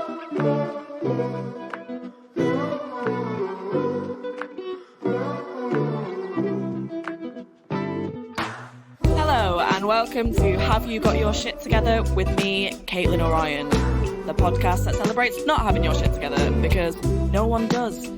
Hello and welcome to Have You Got Your Shit Together with me, Caitlin Orion, the podcast that celebrates not having your shit together because no one does.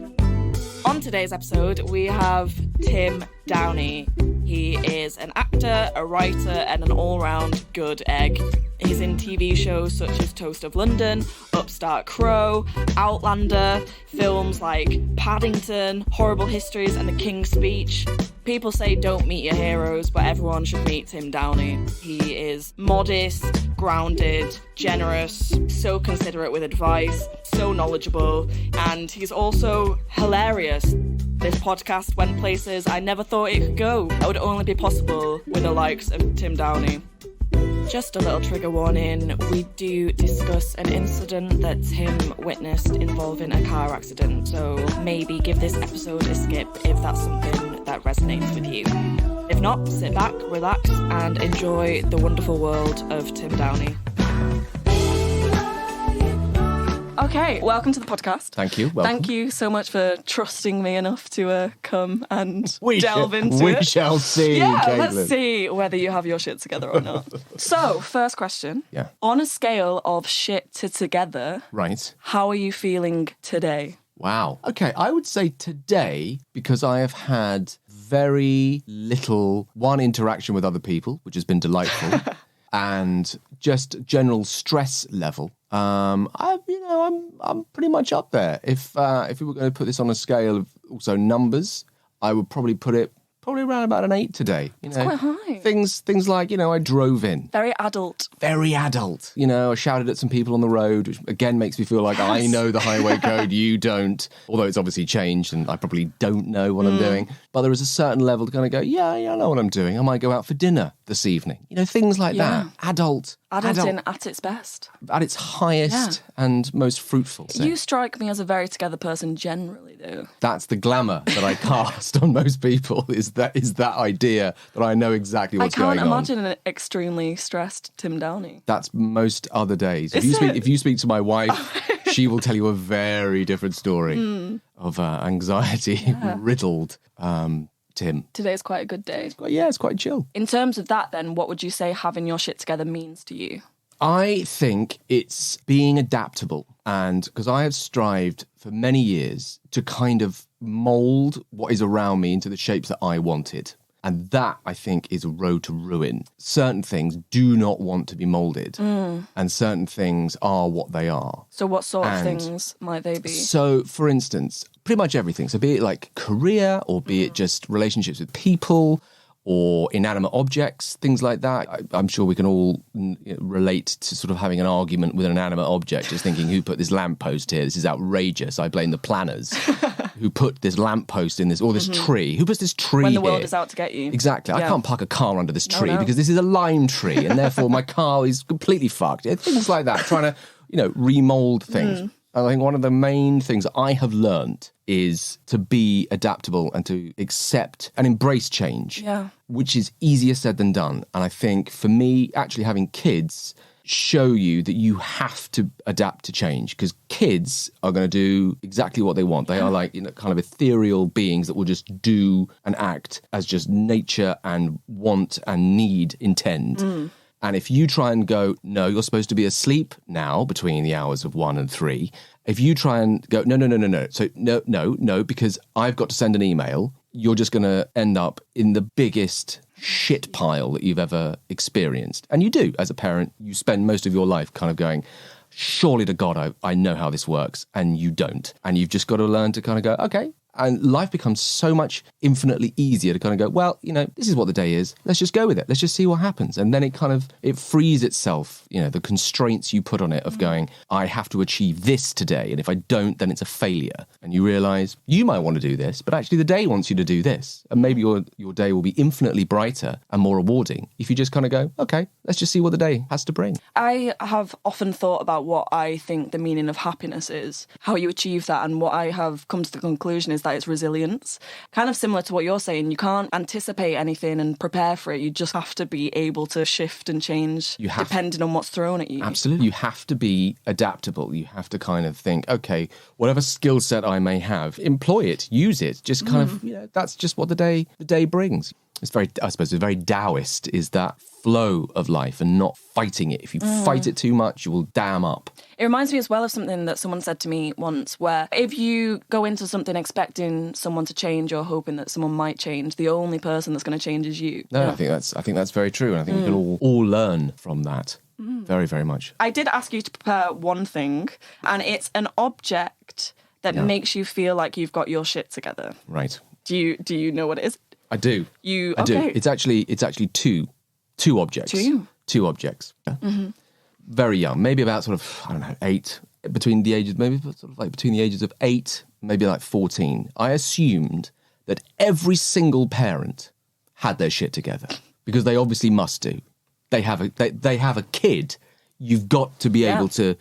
On today's episode, we have Tim Downie. He is an actor, a writer, and an all-round good egg. He's in TV shows such as Toast of London, Upstart Crow, Outlander, films like Paddington, Horrible Histories, and The King's Speech. People say don't meet your heroes, but everyone should meet Tim Downie. He is modest, grounded, generous, so considerate with advice, so knowledgeable, and he's also hilarious. This podcast went places I never thought it could go. That would only be possible with the likes of Tim Downie. Just a little trigger warning, we do discuss an incident that Tim witnessed involving a car accident, so maybe give this episode a skip if that's something that resonates with you. If not, sit back, relax, and enjoy the wonderful world of Tim Downie. Okay, welcome to the podcast. Thank you. Welcome. Thank you so much for trusting me enough to come and delve into it. We shall see, Yeah, Caitlin. let's see whether you have your shit together or not. So, first question. Yeah. On a scale of shit to together, Right. how are you feeling today? Wow. Okay, I would say today, because I have had very little interaction with other people, which has been delightful, and just general stress level. I'm pretty much up there. If we were going to put this on a scale of also numbers, I would probably put it around about an 8 today. It's quite high. Things like, I drove in. Very adult. Very adult. I shouted at some people on the road, which again makes me feel like I know the highway code, you don't. Although it's obviously changed and I probably don't know what I'm doing. But there is a certain level to kind of go, yeah, I know what I'm doing. I might go out for dinner this evening. Things like that. Adult. Adulting at its best. At its highest and most fruitful. So You strike me as a very together person generally, though. that's the glamour that I cast on most people, is that idea that I know exactly what's going on. I can't imagine an extremely stressed Tim Downie. That's most other days. If you speak to my wife, she will tell you a very different story of anxiety-riddled Tim. Today's quite a good day. It's quite chill. In terms of that, then, what would you say having your shit together means to you? I think it's being adaptable. And because I have strived for many years to kind of mould what is around me into the shapes that I wanted. And that, I think, is a road to ruin. Certain things do not want to be moulded. And certain things are what they are. So what sort of things might they be? So, for instance, pretty much everything. So be it like career, or be it just relationships with people, or inanimate objects, things like that. I'm sure we can all relate to sort of having an argument with an inanimate object, just thinking, who put this lamppost here? This is outrageous. I blame the planners who put this lamppost in this, or this tree. Who puts this tree When the world here? is out to get you. Exactly. Yeah. I can't park a car under this tree no. because this is a lime tree, and therefore my car is completely fucked. Things like that, trying to, remold things. I think one of the main things I have learned is to be adaptable and to accept and embrace change, which is easier said than done. And I think for me, actually having kids show you that you have to adapt to change, because kids are going to do exactly what they want. They are like, kind of ethereal beings that will just do and act as just nature and want and need intend. And if you try and go, no, you're supposed to be asleep now between the hours of 1 and 3. If you try and go, no. So no, because I've got to send an email, you're just going to end up in the biggest shit pile that you've ever experienced. And you do, as a parent, you spend most of your life kind of going, surely to God, I know how this works. And you don't. And you've just got to learn to kind of go, okay. And life becomes so much infinitely easier to kind of go, well, this is what the day is. Let's just go with it. Let's just see what happens. And then it frees itself, the constraints you put on it of going, I have to achieve this today. And if I don't, then it's a failure. And you realize you might want to do this, but actually the day wants you to do this. And maybe your day will be infinitely brighter and more rewarding if you just kind of go, okay, let's just see what the day has to bring. I have often thought about what I think the meaning of happiness is, how you achieve that. And what I have come to the conclusion is that it's resilience. Kind of similar to what you're saying. You can't anticipate anything and prepare for it. You just have to be able to shift and change depending on what's thrown at you. Absolutely. You have to be adaptable. You have to kind of think, okay, whatever skill set I may have, employ it, use it. Just kind of, that's just what the day brings. It's very, I suppose, it's very Taoist, is that flow of life and not fighting it. If you fight it too much, you will dam up. It reminds me as well of something that someone said to me once, where if you go into something expecting someone to change or hoping that someone might change, the only person that's going to change is you. No, I think that's very true. And I think we can all learn from that. Very, very much. I did ask you to prepare one thing, and it's an object that makes you feel like you've got your shit together. Right. Do you know what it is? I do. I do. It's actually two objects. Two objects. Yeah. Mm-hmm. Very young, maybe about sort of, I don't know, 8, between the ages of 8, maybe like 14. I assumed that every single parent had their shit together, because they obviously must do. They have a kid. You've got to be able to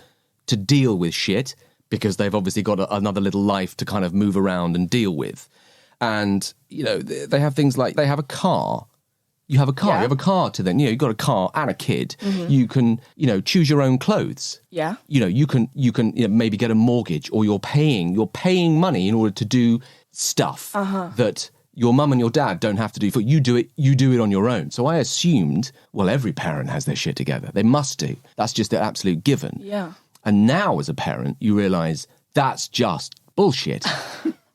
deal with shit, because they've obviously got another little life to kind of move around and deal with. And, they have things like, they have a car. You have a car. Yeah. You have a car to then, you've got a car and a kid. Mm-hmm. You can, choose your own clothes. Yeah. You can maybe get a mortgage, or you're paying money in order to do stuff that your mum and your dad don't have to do for you. Do it on your own. So I assumed, well, every parent has their shit together. They must do. That's just an absolute given. Yeah. And now as a parent, you realise that's just bullshit.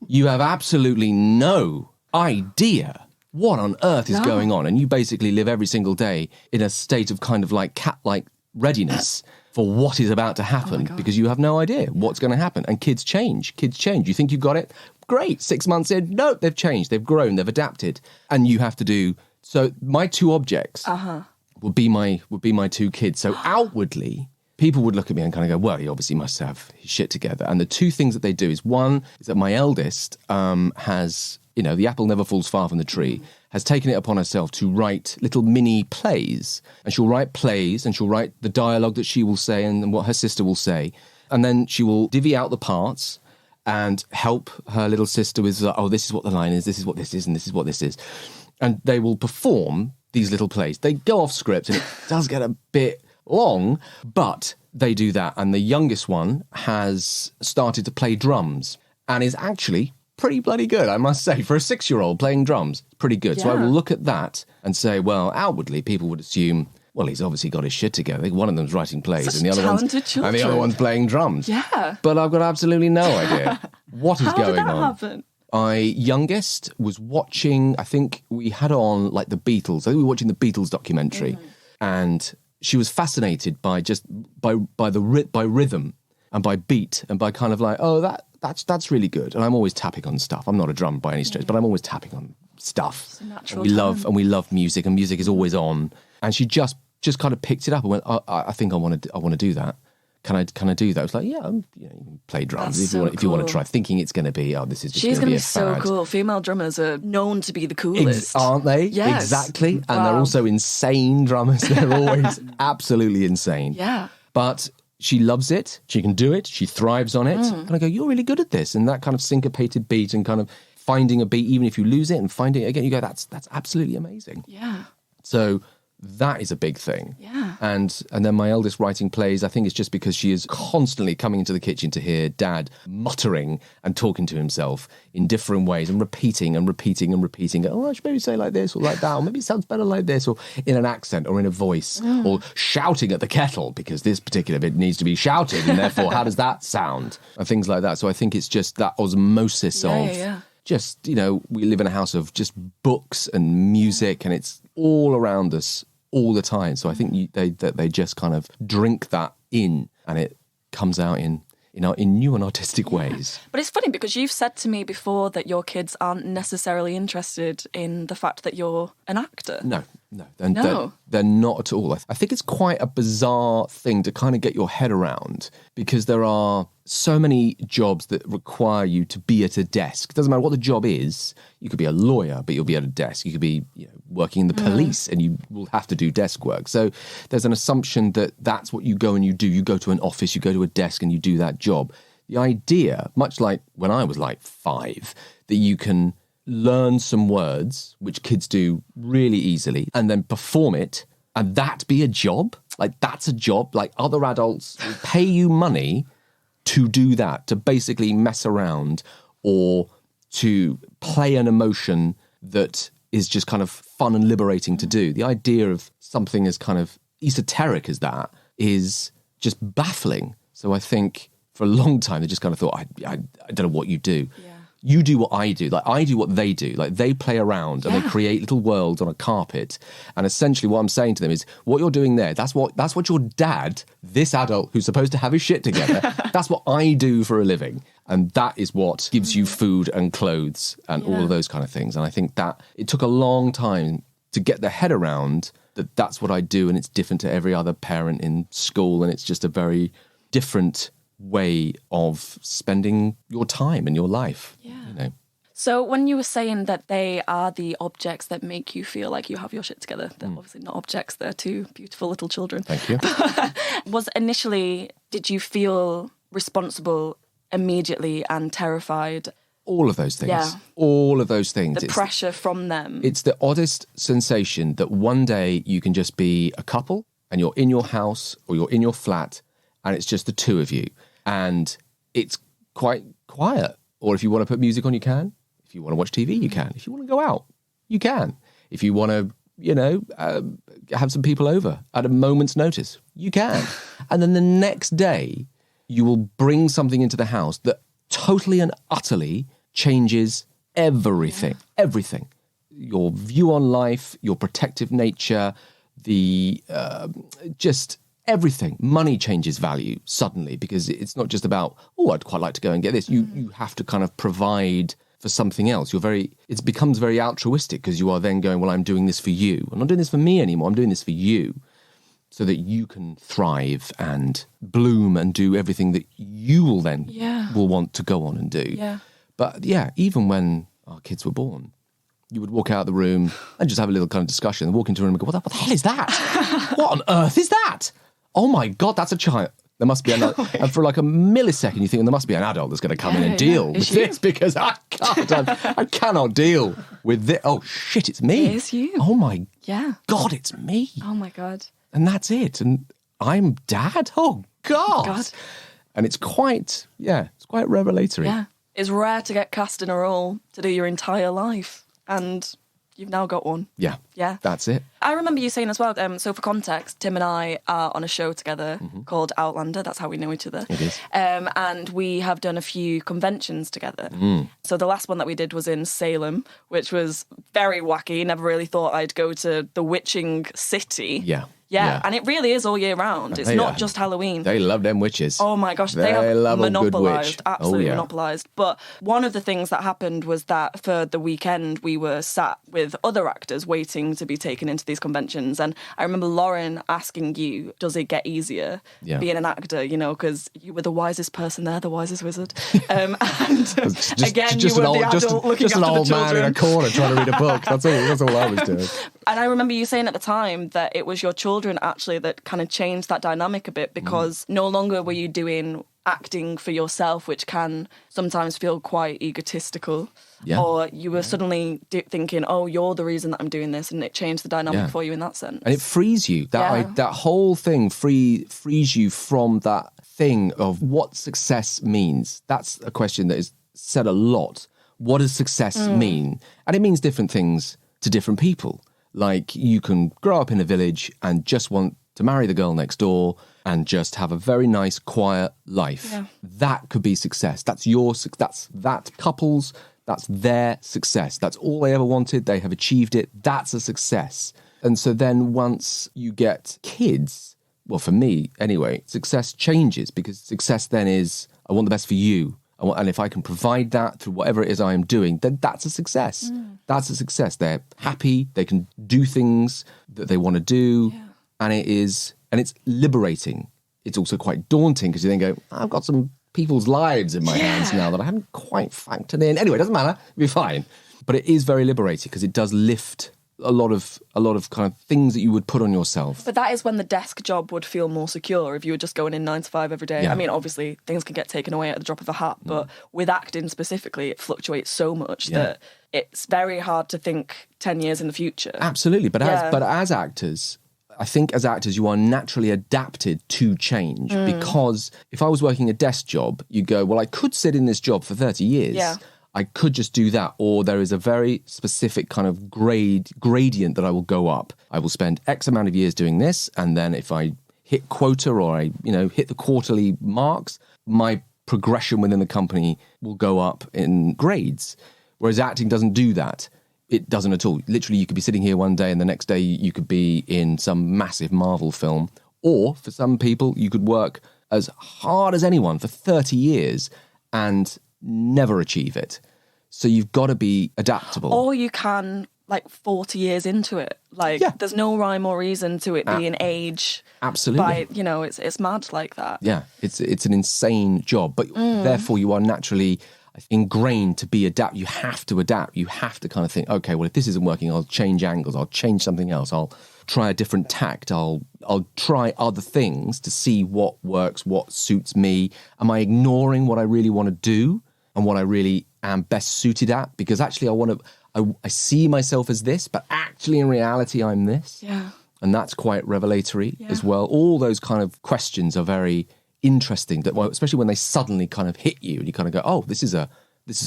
You have absolutely no idea what on earth is going on. And you basically live every single day in a state of kind of like cat-like readiness for what is about to happen, because you have no idea what's going to happen. And kids change. You think you've got it? Great. 6 months in, no, they've changed. They've grown. They've adapted. And you have to do... So my two objects would be my two kids. So outwardly, people would look at me and kind of go, well, he obviously must have his shit together. And the two things that they do is, one is that my eldest has... the apple never falls far from the tree, has taken it upon herself to write little mini plays. And she'll write plays, and she'll write the dialogue that she will say and what her sister will say. And then she will divvy out the parts and help her little sister with, this is what the line is, this is what this is, and this is what this is. And they will perform these little plays. They go off script, and it does get a bit long, but they do that. And the youngest one has started to play drums and is actually... pretty bloody good, I must say. For a 6-year-old playing drums, pretty good. Yeah. So I will look at that and say, well, outwardly, people would assume, well, he's obviously got his shit together. I think one of them's writing plays, and the other one's playing drums. Yeah. But I've got absolutely no idea what is going on. How did that happen? My youngest was watching, I think we had on like the Beatles. I think we were watching the Beatles documentary, and she was fascinated by by rhythm and by beat and by kind of like, that's really good. And I'm always tapping on stuff. I'm not a drummer by any stretch, but I'm always tapping on stuff. And we love music, and music is always on. And she just kind of picked it up and went, I think I want to do that. Can I do that? I was like, yeah, you can play drums if you want to try. Thinking it's going to be, this is just going to be a fad. She's going to be so cool. Female drummers are known to be the coolest. Aren't they? Yes. Exactly. And they're also insane drummers. They're always absolutely insane. Yeah. But she loves it. She can do it. She thrives on it. And I go, you're really good at this. And that kind of syncopated beat and kind of finding a beat, even if you lose it and finding it again, you go, that's absolutely amazing. Yeah. So that is a big thing. Yeah. And then my eldest writing plays, I think it's just because she is constantly coming into the kitchen to hear Dad muttering and talking to himself in different ways and repeating. Oh, I should maybe say like this or like that, or maybe it sounds better like this, or in an accent or in a voice, or shouting at the kettle because this particular bit needs to be shouted, and therefore how does that sound? And things like that. So I think it's just that osmosis of just, we live in a house of just books and music, and it's all around us all the time. So I think they just kind of drink that in, and it comes out in new and artistic ways. But it's funny because you've said to me before that your kids aren't necessarily interested in the fact that you're an actor. No. They're not at all. I think it's quite a bizarre thing to kind of get your head around, because there are so many jobs that require you to be at a desk. It doesn't matter what the job is. You could be a lawyer, but you'll be at a desk. You could be working in the police, and you will have to do desk work. So there's an assumption that that's what you go and you do. You go to an office, you go to a desk, and you do that job. The idea, much like when I was like 5, that you can learn some words, which kids do really easily, and then perform it, and that be a job? Like, that's a job? Like, other adults will pay you money to do that, to basically mess around or to play an emotion that is just kind of fun and liberating to do. The idea of something as kind of esoteric as that is just baffling. So I think for a long time, they just kind of thought, I don't know what you do. Yeah. You do what I do. Like, I do what they do. Like, they play around and they create little worlds on a carpet. And essentially what I'm saying to them is, what you're doing there, that's what your dad, this adult who's supposed to have his shit together, that's what I do for a living. And that is what gives you food and clothes and all of those kind of things. And I think that it took a long time to get their head around that that's what I do, and it's different to every other parent in school, and it's just a very different way of spending your time and your life. You know. So when you were saying that they are the objects that make you feel like you have your shit together, they're obviously not objects, they're two beautiful little children. Thank you. Did you feel responsible immediately and terrified? All of those things. Yeah. All of those things. The pressure from them. It's the oddest sensation that one day you can just be a couple and you're in your house or you're in your flat and it's just the two of you. And it's quite quiet. Or if you want to put music on, you can. If you want to watch TV, you can. If you want to go out, you can. If you want to, have some people over at a moment's notice, you can. And then the next day, you will bring something into the house that totally and utterly changes everything. Yeah. Everything. Your view on life, your protective nature, just everything. Money changes value suddenly because it's not just about, I'd quite like to go and get this. You have to kind of provide for something else. It becomes very altruistic because you are then going, well, I'm doing this for you. I'm not doing this for me anymore. I'm doing this for you so that you can thrive and bloom and do everything that you will then will want to go on and do. Yeah. But even when our kids were born, you would walk out of the room and just have a little kind of discussion and walk into a room and go, what the hell is that? What on earth is that? Oh my God, that's a child. There must be another. And for like a millisecond, you think there must be an adult that's going to come in and deal with this because I cannot deal with this. Oh shit, it's me. It is you. Oh my God, it's me. Oh my God. And that's it. And I'm dad. Oh God. And it's quite revelatory. Yeah. It's rare to get cast in a role to do your entire life. And you've now got one. Yeah. Yeah. That's it. I remember you saying as well, so for context, Tim and I are on a show together called Outlander. That's how we know each other. It is. And we have done a few conventions together. So the last one that we did was in Salem, which was very wacky. Never really thought I'd go to the witching city. Yeah, and it really is all year round. It's not just Halloween. They love them witches. Oh my gosh, they have monopolised, absolutely Oh, yeah. monopolised. But one of the things that happened was that for the weekend, we were sat with other actors waiting to be taken into these conventions. And I remember Lauren asking you, does it get easier being an actor, because you were the wisest person there, the wisest wizard. And again, you were the adult looking after the children. Just an old man in a corner trying to read a book. That's all I was doing. And I remember you saying at the time that it was your children actually that kind of changed that dynamic a bit because no longer were you doing acting for yourself, which can sometimes feel quite egotistical. Yeah. Or you were suddenly thinking, you're the reason that I'm doing this, and it changed the dynamic for you in that sense. And it frees you. That whole thing frees you from that thing of what success means. That's a question that is said a lot. What does success mean? And it means different things to different people. Like, you can grow up in a village and just want to marry the girl next door and just have a very nice, quiet life. Yeah. That could be success. That's that couple's, that's their success. That's all they ever wanted. They have achieved it. That's a success. And so then once you get kids, well, for me anyway, success changes because success then is, I want the best for you. And if I can provide that through whatever it is I am doing, then that's a success. That's a success. They're happy. They can do things that they want to do. Yeah. And it's liberating. It's also quite daunting because you then go, I've got some people's lives in my hands now that I haven't quite factored in. Anyway, it doesn't matter. It'll be fine. But it is very liberating because it does lift a lot of kind of things that you would put on yourself. But that is when the desk job would feel more secure if you were just going in 9 to 5 every day. Yeah. I mean, obviously things can get taken away at the drop of a hat, but with acting specifically, it fluctuates so much that it's very hard to think 10 years in the future. Absolutely. But as actors, I think as actors, you are naturally adapted to change, because if I was working a desk job, you go, well, I could sit in this job for 30 years. Yeah. I could just do that. Or there is a very specific kind of gradient that I will go up. I will spend X amount of years doing this. And then if I hit quota or I, hit the quarterly marks, my progression within the company will go up in grades. Whereas acting doesn't do that. It doesn't at all. Literally, you could be sitting here one day and the next day you could be in some massive Marvel film. Or for some people, you could work as hard as anyone for 30 years and never achieve it. So you've got to be adaptable. Or you can, 40 years into it. There's no rhyme or reason to it being age. Absolutely. It's mad like that. Yeah, it's an insane job. But therefore, you are naturally ingrained to be adapt. You have to adapt. You have to kind of think, okay, well, if this isn't working, I'll change angles. I'll change something else. I'll try a different tact. I'll try other things to see what works, what suits me. Am I ignoring what I really want to do and what I really am best suited at? Because actually I see myself as this, but actually in reality, I'm this. Yeah. And that's quite revelatory as well. All those kind of questions are very interesting, especially when they suddenly kind of hit you and you kind of go, oh, this is a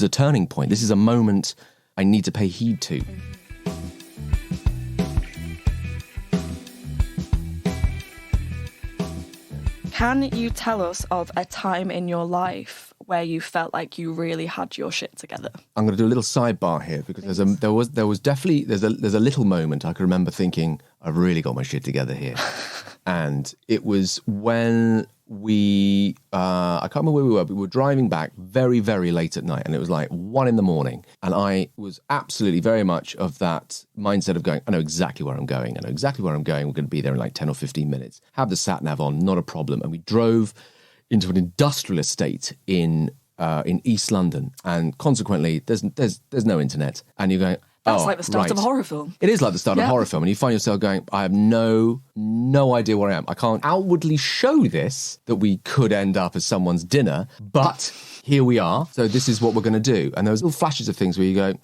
turning point. This is a moment I need to pay heed to. Can you tell us of a time in your life where you felt like you really had your shit together? I'm going to do a little sidebar here because there was definitely there's a little moment I can remember thinking, I've really got my shit together here. And it was when I can't remember where we were, but we were driving back very, very late at night, and it was 1 a.m. And I was absolutely very much of that mindset of going, I know exactly where I'm going. We're going to be there in 10 or 15 minutes. Have the sat nav on, not a problem. And we drove into an industrial estate in East London, and consequently, there's no internet. And you're going, That's like the start of a horror film. It is like the start of a horror film. And you find yourself going, I have no idea where I am. I can't outwardly show this, that we could end up as someone's dinner, but here we are. So this is what we're going to do. And there was little flashes of things where you go,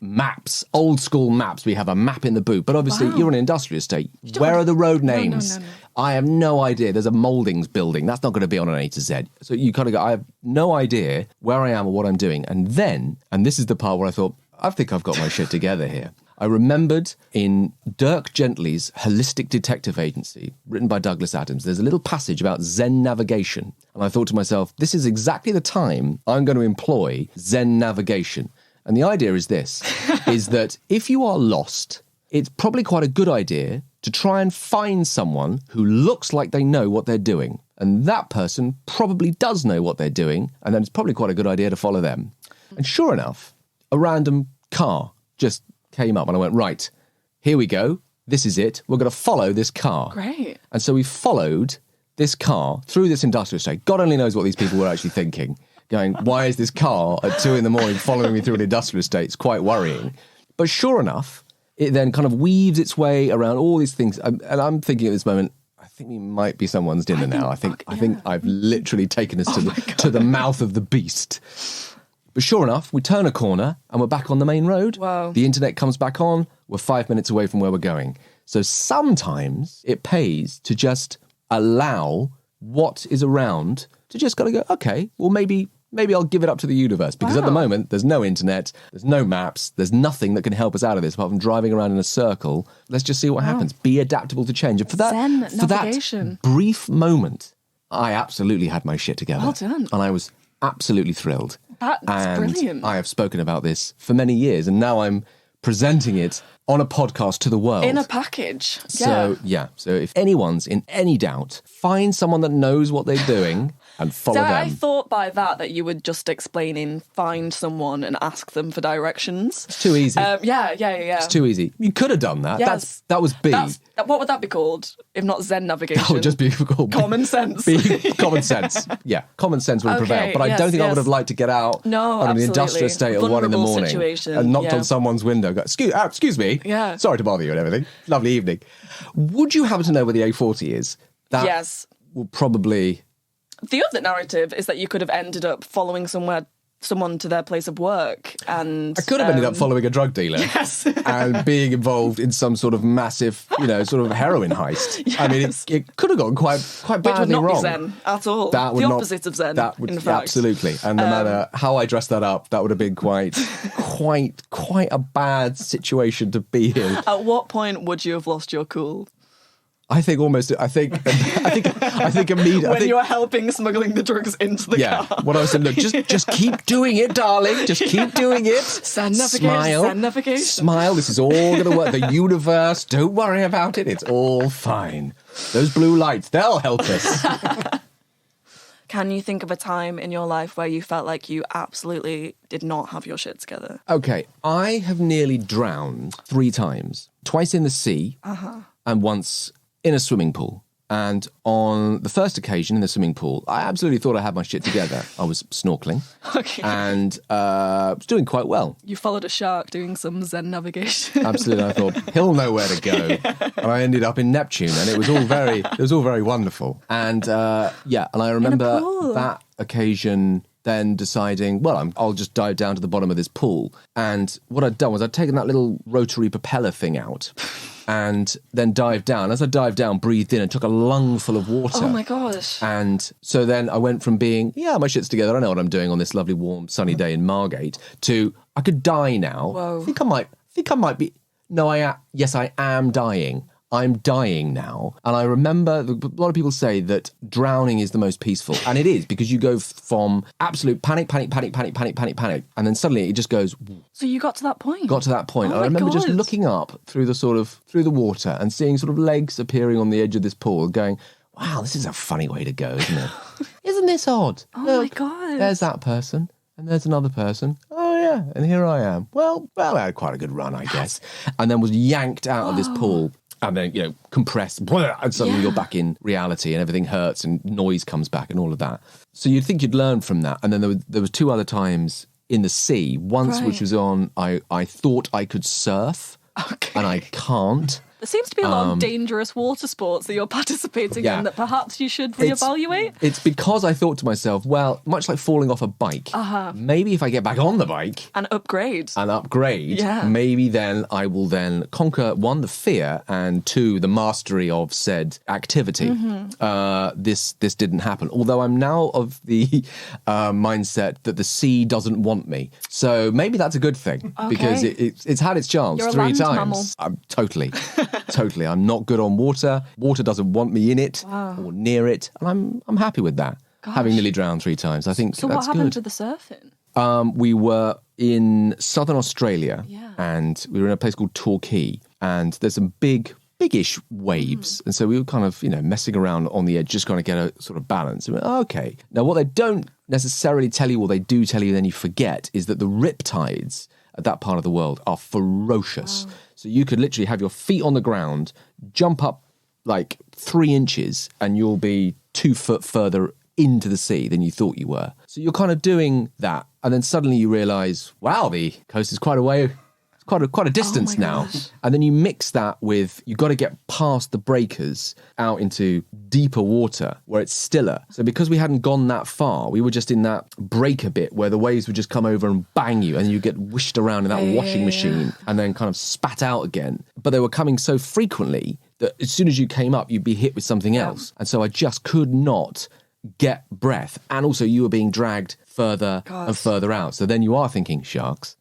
maps, old school maps. We have a map in the boot. But obviously, you're an industrial estate. Where are the road names? No. I have no idea. There's a mouldings building. That's not going to be on an A to Z. So you kind of go, I have no idea where I am or what I'm doing. And then, and this is the part where I thought, I think I've got my shit together here. I remembered in Dirk Gently's Holistic Detective Agency, written by Douglas Adams, there's a little passage about Zen navigation. And I thought to myself, this is exactly the time I'm going to employ Zen navigation. And the idea is this, is that if you are lost, it's probably quite a good idea to try and find someone who looks like they know what they're doing. And that person probably does know what they're doing. And then it's probably quite a good idea to follow them. And sure enough, a random car just came up and I went, right, here we go. This is it. We're going to follow this car. Great. And so we followed this car through this industrial estate. God only knows what these people were actually thinking. Going, why is this car at 2 a.m. following me through an industrial estate? It's quite worrying. But sure enough, it then kind of weaves its way around all these things. And I'm thinking at this moment, I think we might be someone's dinner now. I think I've literally taken us to the mouth of the beast. But sure enough, we turn a corner and we're back on the main road. Wow. The internet comes back on. We're 5 minutes away from where we're going. So sometimes it pays to just allow what is around to just kind of go, okay, well, maybe I'll give it up to the universe. Because at the moment, there's no internet, there's no maps, there's nothing that can help us out of this apart from driving around in a circle. Let's just see what happens. Be adaptable to change. And for that brief moment, I absolutely had my shit together. Well done. And I was absolutely thrilled. That's brilliant. I have spoken about this for many years, and now I'm presenting it on a podcast to the world. In a package. So if anyone's in any doubt, find someone that knows what they're doing and follow them. I thought by that you would just explaining, find someone and ask them for directions. It's too easy. Yeah. It's too easy. You could have done that. Yes. That was B. What would that be called, if not Zen navigation? That would just be called common sense. Common sense. Yeah, common sense would prevail. But I don't think I would have liked to get out on an industrial estate at 1 a.m. situation. and knocked on someone's window. Go, excuse me. Downie. Yeah. Sorry to bother you and everything. Lovely evening. Would you happen to know where the A40 is? That Yes. will probably... The other narrative is that you could have ended up following someone to their place of work, and I could have ended up following a drug dealer. Yes. And being involved in some sort of massive, sort of heroin heist. Yes. I mean, it could have gone quite Which badly would not wrong. be Zen at all. That would the not- opposite of Zen, That would, in fact. absolutely. And no matter how I dressed that up, that would have been quite a bad situation to be in. At what point would you have lost your cool? I think immediately. When you were helping smuggling the drugs into the car. What I was saying, look, just keep doing it, darling. Just keep doing it. Zen navigation. Smile. This is all going to work. The universe, don't worry about it. It's all fine. Those blue lights, they'll help us. Can you think of a time in your life where you felt like you absolutely did not have your shit together? Okay, I have nearly drowned 3 times. Twice in the sea and once in a swimming pool. And on the first occasion in the swimming pool, I absolutely thought I had my shit together. I was snorkeling and was doing quite well. You followed a shark doing some Zen navigation. Absolutely. I thought, he'll know where to go. Yeah. And I ended up in Neptune and it was all very wonderful. And and I remember that occasion then deciding, well, I'll just dive down to the bottom of this pool. And what I'd done was I'd taken that little rotary propeller thing out and then dived down. As I dived down, breathed in and took a lungful of water. Oh my gosh. And so then I went from being, my shit's together, I know what I'm doing on this lovely, warm, sunny day in Margate, to I could die now. Whoa. I think I might be, yes, I am dying. I'm dying now. And I remember a lot of people say that drowning is the most peaceful. And it is, because you go from absolute panic, and then suddenly it just goes. So you got to that point? Got to that point. Oh I remember just God. looking up through the water and seeing sort of legs appearing on the edge of this pool going, wow, this is a funny way to go, isn't it? Isn't this odd? Oh Look, my God. There's that person. And there's another person. Oh, yeah. And here I am. Well, I had quite a good run, I guess. And then was yanked out of this pool. And then, compressed, and suddenly you're back in reality and everything hurts and noise comes back and all of that. So you'd think you'd learn from that. And then there was 2 other times in the sea. Once, which was on, I thought I could surf, and I can't. There seems to be a lot of dangerous water sports that you're participating in that perhaps you should reevaluate. It's because I thought to myself, well, much like falling off a bike, maybe if I get back on the bike And upgrade. maybe then I will then conquer, 1, the fear, and 2, the mastery of said activity. This didn't happen. Although I'm now of the mindset that the sea doesn't want me. So maybe that's a good thing because it's had its chance. You're a 3 land times. mammal. I'm totally. I'm not good on water. Water doesn't want me in it or near it. And I'm happy with that. Gosh. Having nearly drowned 3 times. I think So that's what happened good. to the surfing? We were in southern Australia Yeah. and we were in a place called Torquay. And there's some big-ish waves. And so we were kind of, messing around on the edge, just kind of get a sort of balance. And we went, okay. Now, what they don't necessarily tell you, or they do tell you, then you forget, is that the riptides at that part of the world are ferocious. Wow. So you could literally have your feet on the ground, jump up like 3 inches, and you'll be 2 foot further into the sea than you thought you were. So you're kind of doing that. And then suddenly you realise, wow, the coast is quite a way, quite a distance now. Gosh. And then you mix that with, you've got to get past the breakers out into deeper water where it's stiller. So because we hadn't gone that far, we were just in that breaker bit where the waves would just come over and bang you and you get whished around in that washing machine and then kind of spat out again. But they were coming so frequently that as soon as you came up, you'd be hit with something else. And so I just could not get breath. And also you were being dragged further and further out. So then you are thinking, sharks.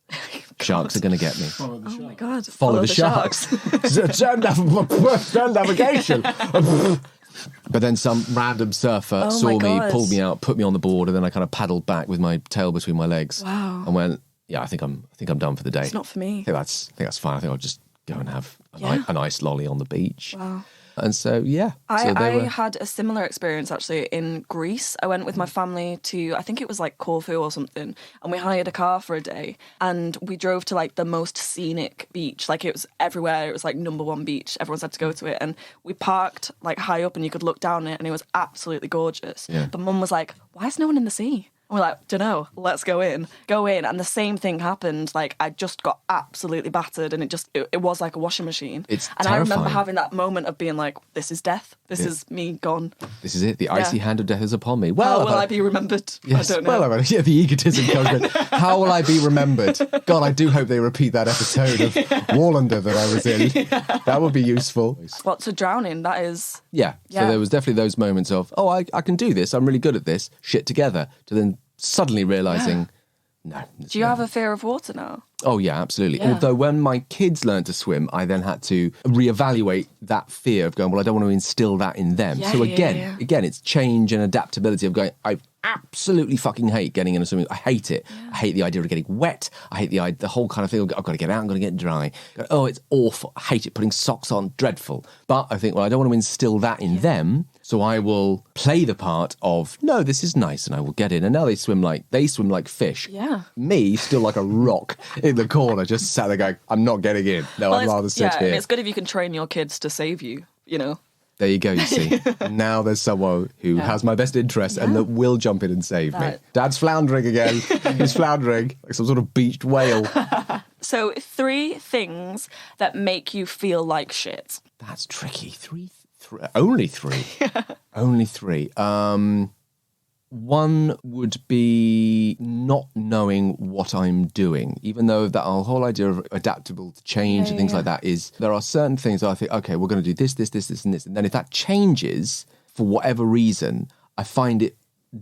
Sharks are going to get me. Oh my God. Follow the sharks. Turn navigation. But then some random surfer saw me, pulled me out, put me on the board, and then I kind of paddled back with my tail between my legs. Wow. And went, I think I'm done for the day. It's not for me. I think that's fine. I think I'll just go and have a nice lolly on the beach. Wow. And so, I had a similar experience actually in Greece. I went with my family to, I think it was like Corfu or something, and we hired a car for a day and we drove to like the most scenic beach. Like it was everywhere. It was like #1 beach. Everyone's had to go to it. And we parked like high up and you could look down it and it was absolutely gorgeous. Yeah. But Mum was like, why is no one in the sea? we're like, dunno, let's go in. Go in, and the same thing happened. Like, I just got absolutely battered, and it was like a washing machine. It's and terrifying. I remember having that moment of being like, this is death. This is me gone. This is it. The icy hand of death is upon me. Well, how will I be remembered? Yes. I don't know. Well, the egotism comes in. How will I be remembered? God, I do hope they repeat that episode of Wallander that I was in. That would be useful. Well, to Drowning, that is... Yeah. So there was definitely those moments of, oh, I can do this. I'm really good at this. Shit together. To then suddenly realising, no. Do you have a fear of water now? Oh, yeah, absolutely. Yeah. Although when my kids learned to swim, I then had to reevaluate that fear of going, well, I don't want to instill that in them. Yeah, so yeah. again, it's change and adaptability of going, I absolutely fucking hate getting in a swimming. I hate it. Yeah. I hate the idea of getting wet. I hate the whole kind of thing. I've got to get out. I'm going to get dry. Oh, it's awful. I hate it. Putting socks on, dreadful. But I think, well, I don't want to instill that in them. So I will play the part of, no, this is nice, and I will get in. And now they swim like fish. Yeah. Me, still like a rock in the corner, just sat there going, I'm not getting in. No, I'd rather sit here. And it's good if you can train your kids to save you, you know. There you go, you see. Now there's someone who has my best interest and that will jump in and save me. Dad's floundering again. He's floundering like some sort of beached whale. So 3 things that make you feel like shit. That's tricky. Only 3. Only 3. One would be not knowing what I'm doing, even though that whole idea of adaptable to change and things like that is, there are certain things that I think, okay, we're going to do this, and this. And then if that changes for whatever reason, I find it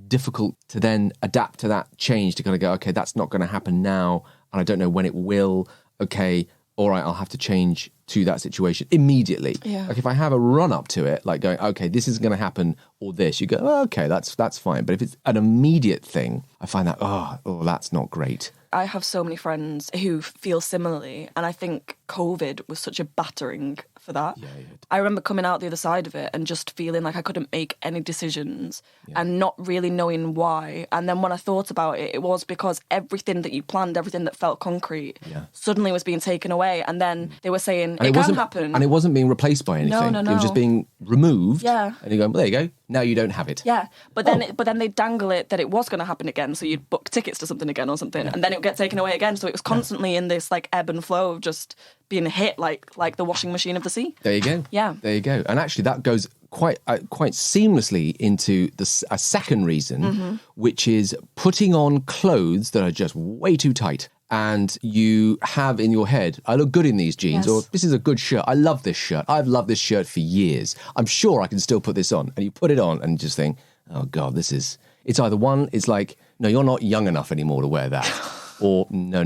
difficult to then adapt to that change, to kind of go, okay, that's not going to happen now, and I don't know when it will. Okay, all right, I'll have to change to that situation immediately. Yeah. Like if I have a run up to it, like going, okay, this isn't going to happen, or this, you go, oh, okay, that's fine. But if it's an immediate thing, I find that, oh, that's not great. I have so many friends who feel similarly, and I think COVID was such a battering for that. Yeah. I remember coming out the other side of it and just feeling like I couldn't make any decisions and not really knowing why. And then when I thought about it, it was because everything that you planned, everything that felt concrete, suddenly was being taken away. And then they were saying, it can happen. And it wasn't being replaced by anything. No. It was just being removed. Yeah. And you go, well, there you go. Now you don't have it. Yeah. But then they dangle it that it was going to happen again. So you'd book tickets to something again or something. And then it would get taken away again. So it was constantly in this like ebb and flow of just being hit like the washing machine of the sea. There you go. Yeah. There you go. And actually that goes quite seamlessly into a second reason, which is putting on clothes that are just way too tight. And you have in your head, I look good in these jeans, or this is a good shirt. I love this shirt. I've loved this shirt for years. I'm sure I can still put this on. And you put it on and just think, oh God, it's either one, it's like, no, you're not young enough anymore to wear that. Or no,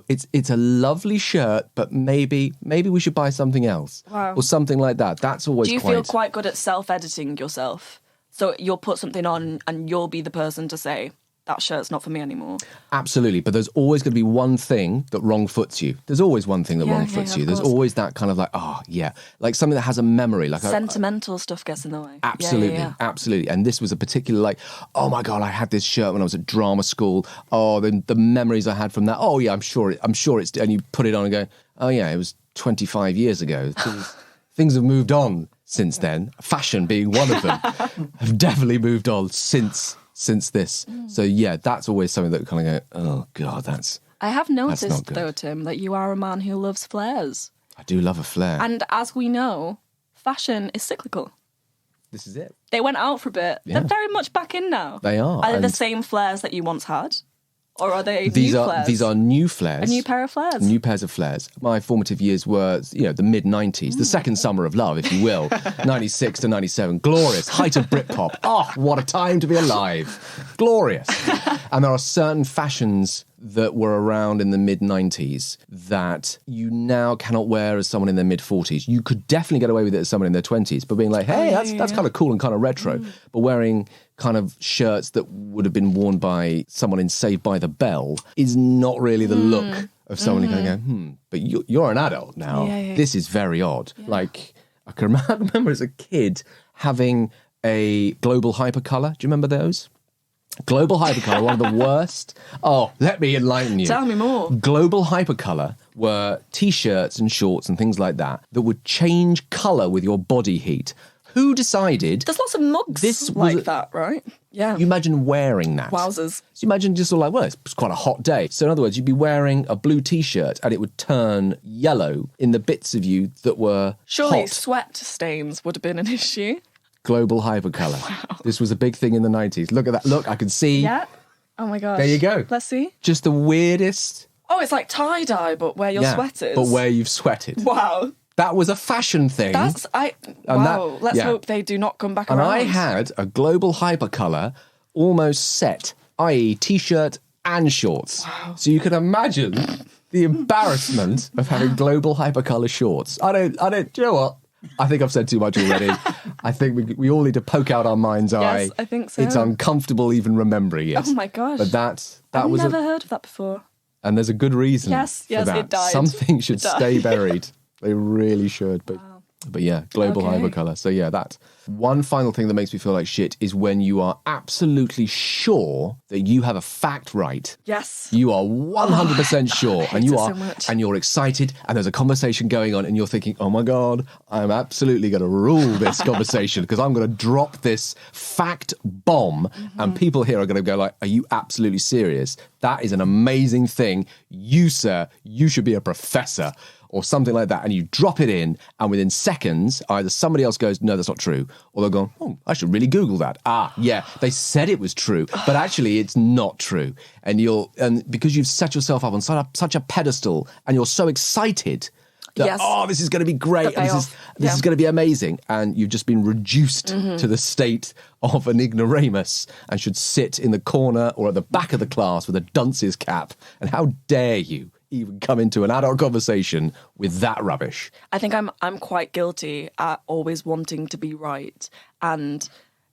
it's a lovely shirt, but maybe we should buy something else. Wow. Or something like that. That's always Do you feel quite good at self-editing yourself? So you'll put something on and you'll be the person to say, that shirt's not for me anymore. Absolutely, but there's always going to be one thing that wrong foots you. There's always one thing that wrong foots you. There's always that kind of like, like something that has a memory. Like sentimental stuff gets in the way. Absolutely, absolutely. And this was a particular like, oh my God, I had this shirt when I was at drama school. Oh, the memories I had from that. Oh yeah, I'm sure it's, and you put it on and go, oh yeah, it was 25 years ago. Things have moved on since then. Fashion being one of them have definitely moved on since this. So yeah, that's always something that kind of go, oh God, I have noticed though, Tim, that you are a man who loves flares. I do love a flare. And as we know, fashion is cyclical. This is it. They went out for a bit. Yeah. They're very much back in now. They are. Are they the same flares that you once had? Or are they new flares? These are new flares. A new pair of flares. New pairs of flares. My formative years were, the mid-90s, the second summer of love, if you will. 96 to 97. Glorious. Height of Britpop. Oh, what a time to be alive. Glorious. And there are certain fashions that were around in the mid-90s that you now cannot wear as someone in their mid-40s. You could definitely get away with it as someone in their 20s, but being like, hey, that's kind of cool and kind of retro. But wearing kind of shirts that would have been worn by someone in Saved by the Bell is not really the look of someone who's going to go, but you're an adult now. This is very odd. Yeah. Like, I can remember as a kid having a Global Hypercolor. Do you remember those? Global Hypercolor, one of the worst. Oh, let me enlighten you. Tell me more. Global Hypercolor were T-shirts and shorts and things like that would change colour with your body heat. Who decided? There's lots of mugs like that, right? Yeah. You imagine wearing that. Wowzers. So you imagine just sort of like, well, it's quite a hot day. So in other words, you'd be wearing a blue T-shirt and it would turn yellow in the bits of you that were Surely hot. sweat stains would have been an issue. Global hypercolour. Wow. This was a big thing in the 90s. Look at that. Look, I can see. Yeah. Oh my gosh. There you go. Let's see. Just the weirdest. Oh, it's like tie-dye, but where your sweat is. But where you've sweated. Wow. That was a fashion thing. Let's hope they do not come back around. And I had a global hypercolour almost set, i.e. T-shirt and shorts. Wow. So you can imagine the embarrassment of having global hypercolour shorts. Do you know what? I think I've said too much already. I think we all need to poke out our mind's eye. Yes, I think so. It's uncomfortable even remembering it. Oh my gosh. But I've never heard of that before. And there's a good reason for that. It died. Some things should stay buried. They really should. But yeah, global hypercolour. So yeah, that. One final thing that makes me feel like shit is when you are absolutely sure that you have a fact right. Yes. You are 100% sure. And you are, so much. And you're excited and there's a conversation going on and you're thinking, oh my God, I'm absolutely going to rule this conversation because I'm going to drop this fact bomb and people here are going to go like, are you absolutely serious? That is an amazing thing. You, sir, you should be a professor. Or something like that, and you drop it in, and within seconds, either somebody else goes, no, that's not true, or they'll go, oh, I should really Google that. Ah, yeah, they said it was true, but actually it's not true. And because you've set yourself up on such a pedestal, and you're so excited that, oh, this is going to be great, and this is going to be amazing, and you've just been reduced to the state of an ignoramus, and should sit in the corner or at the back of the class with a dunce's cap, and how dare you even come into an adult conversation with that rubbish. I think I'm quite guilty at always wanting to be right, and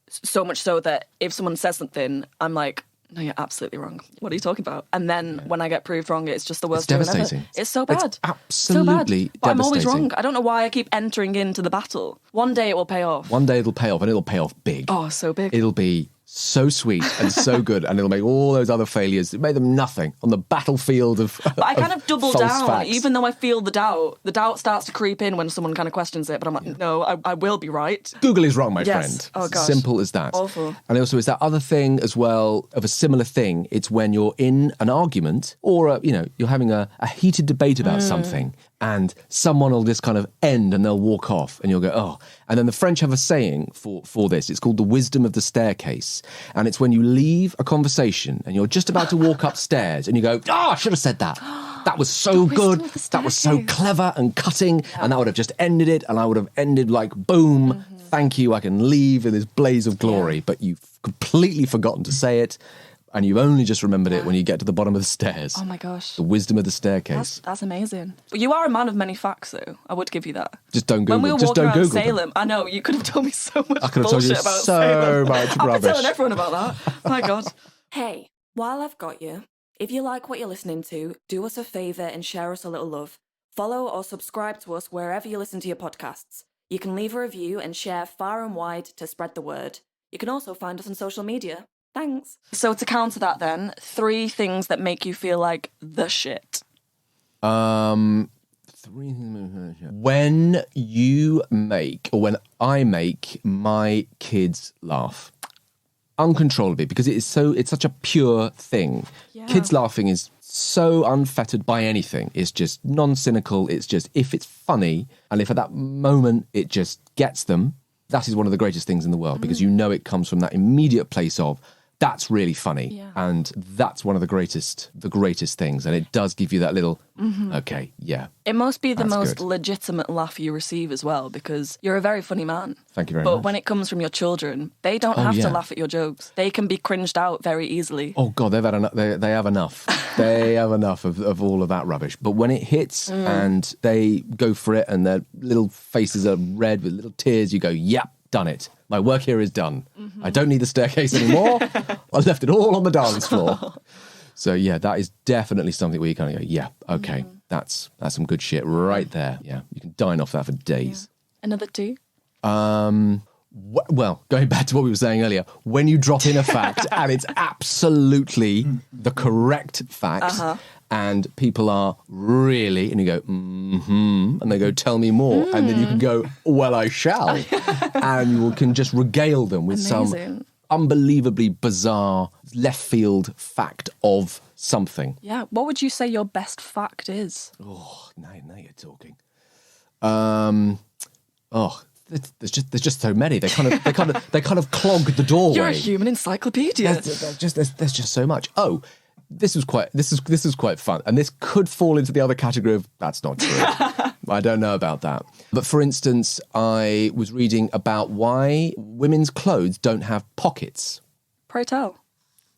so much so that if someone says something, I'm like, no, you're absolutely wrong. What are you talking about? And then when I get proved wrong, it's just the worst thing ever. It's so bad. It's absolutely so bad. But I'm always wrong. I don't know why I keep entering into the battle. One day it will pay off. One day it'll pay off, and it'll pay off big. Oh, so big. It'll be so sweet and so good, and it'll make all those other failures, it made them nothing on the battlefield of But I kind of double down, facts. Even though I feel the doubt starts to creep in when someone kind of questions it, but I'm like, no, I will be right. Google is wrong, my friend. Oh, gosh. Simple as that. Awful. And also, is that other thing as well of a similar thing. It's when you're in an argument or, you're having a heated debate about something, and someone will just kind of end and they'll walk off and you'll go, oh. And then the French have a saying for this. It's called the wisdom of the staircase. And it's when you leave a conversation and you're just about to walk upstairs and you go, oh, I should have said that. That was so good. That was so clever and cutting. Yeah. And that would have just ended it. And I would have ended like, boom, thank you. I can leave in this blaze of glory. Yeah. But you've completely forgotten to say it. And you've only just remembered it when you get to the bottom of the stairs. Oh my gosh. The wisdom of the staircase. That's amazing. But you are a man of many facts, though. I would give you that. Just don't Google. When we were just walking don't around Google Salem, them. I know, you could have told me so much I could have told you about so Salem. much rubbish. I've been telling everyone about that. My God. Hey, while I've got you, if you like what you're listening to, do us a favour and share us a little love. Follow or subscribe to us wherever you listen to your podcasts. You can leave a review and share far and wide to spread the word. You can also find us on social media. Thanks. So to counter that then, 3 things that make you feel like the shit. 3 things. When you make, or when I make my kids laugh uncontrollably, because it's such a pure thing. Yeah. Kids laughing is so unfettered by anything. It's just non-cynical. It's just, if it's funny and if at that moment it just gets them, that is one of the greatest things in the world, because you know it comes from that immediate place of, that's really funny. Yeah. And that's one of the greatest things. And it does give you that little, okay, yeah. It must be the most legitimate laugh you receive as well, because you're a very funny man. Thank you very much. But when it comes from your children, they don't have to laugh at your jokes. They can be cringed out very easily. Oh God, they've had enough. They have enough. They have enough of all of that rubbish. But when it hits and they go for it and their little faces are red with little tears, you go, yep, done it. My work here is done. I don't need the staircase anymore. I left it all on the dance floor. So yeah, that is definitely something where you kind of go, yeah, okay, that's some good shit right there. Yeah, you can dine off that for days. Yeah. Another 2? Well, going back to what we were saying earlier, when you drop in a fact and it's absolutely the correct fact, and people are really, and you go, and they go, tell me more. And then you can go, well, I shall. And you can just regale them with some unbelievably bizarre left field fact of something. Yeah. What would you say your best fact is? Oh, now you're talking. There's just so many. They kind of clog the doorway. You're a human encyclopedia. There's just so much. Oh, this is quite fun, and this could fall into the other category of that's not true. I don't know about that. But for instance, I was reading about why women's clothes don't have pockets. Pray tell.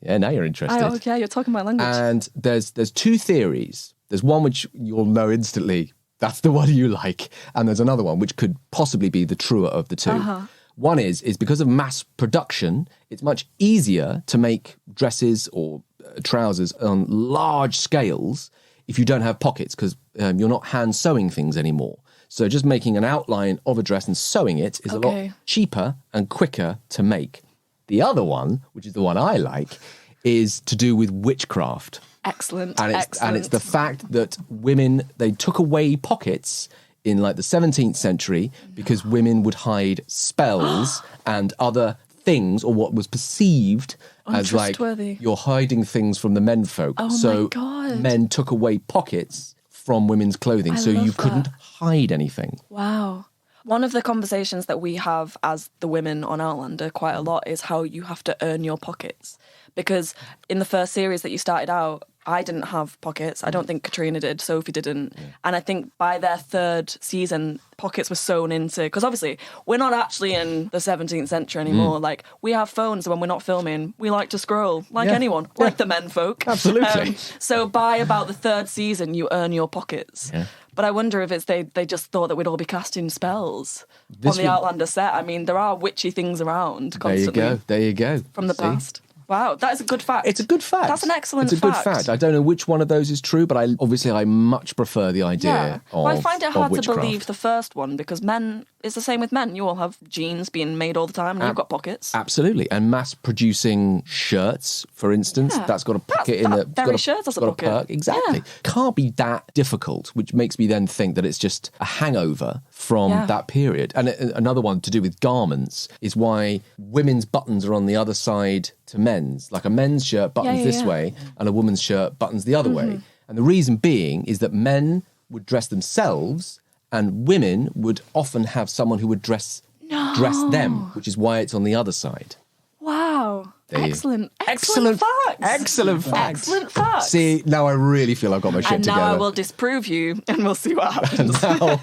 Yeah, now you're interested. Oh, okay, you're talking my language. And there's two theories. There's one which you'll know instantly. That's the one you like. And there's another one which could possibly be the truer of the two. One is because of mass production, it's much easier to make dresses or trousers on large scales if you don't have pockets, because you're not hand sewing things anymore. So just making an outline of a dress and sewing it is a lot cheaper and quicker to make. The other one, which is the one I like, is to do with witchcraft. Excellent. And it's the fact that women, they took away pockets in like the 17th century because women would hide spells and other things, or what was perceived as like you're hiding things from the menfolk. So men took away pockets from women's clothing, so you couldn't hide anything. Wow. One of the conversations that we have as the women on Outlander quite a lot is how you have to earn your pockets. Because in the first series that you started out, I didn't have pockets. I don't think Katrina did. Sophie didn't. Yeah. And I think by their third season, pockets were sewn into... Because obviously, we're not actually in the 17th century anymore. Like, we have phones, and when we're not filming, we like to scroll, like anyone, like the menfolk. Absolutely. So by about the third season, you earn your pockets. Yeah. But I wonder if it's they just thought that we'd all be casting spells on the Outlander set. I mean, there are witchy things around constantly. There you go. From the past. Wow, that is a good fact. It's a good fact. That's an excellent fact. It's a good fact. I don't know which one of those is true, but I much prefer the idea of I find it hard witchcraft. to believe the first one, because men, it's the same with men. You all have jeans being made all the time, and you've got pockets. Absolutely. And mass producing shirts, for instance, that's got a pocket in it. Very shirt has a pocket. Exactly. Yeah. Can't be that difficult, which makes me then think that it's just a hangover from that period. And another one to do with garments is why women's buttons are on the other side to men's. Like a men's shirt buttons this way and a woman's shirt buttons the other way. And the reason being is that men would dress themselves and women would often have someone who would dress them, which is why it's on the other side. Wow. Excellent fact. Excellent fact. Excellent fact. See, now I really feel I've got my shit together. And now I will disprove you, and we'll see what happens. Now,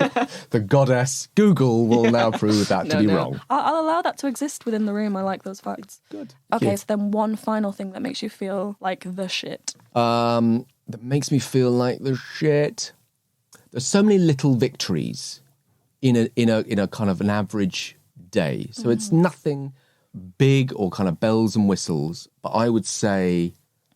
the goddess Google will now prove that to be wrong. I'll allow that to exist within the room. I like those facts. Good. Okay, so then one final thing that makes you feel like the shit. That makes me feel like the shit. There's so many little victories in a kind of an average day. So it's nothing big or kind of bells and whistles, but I would say,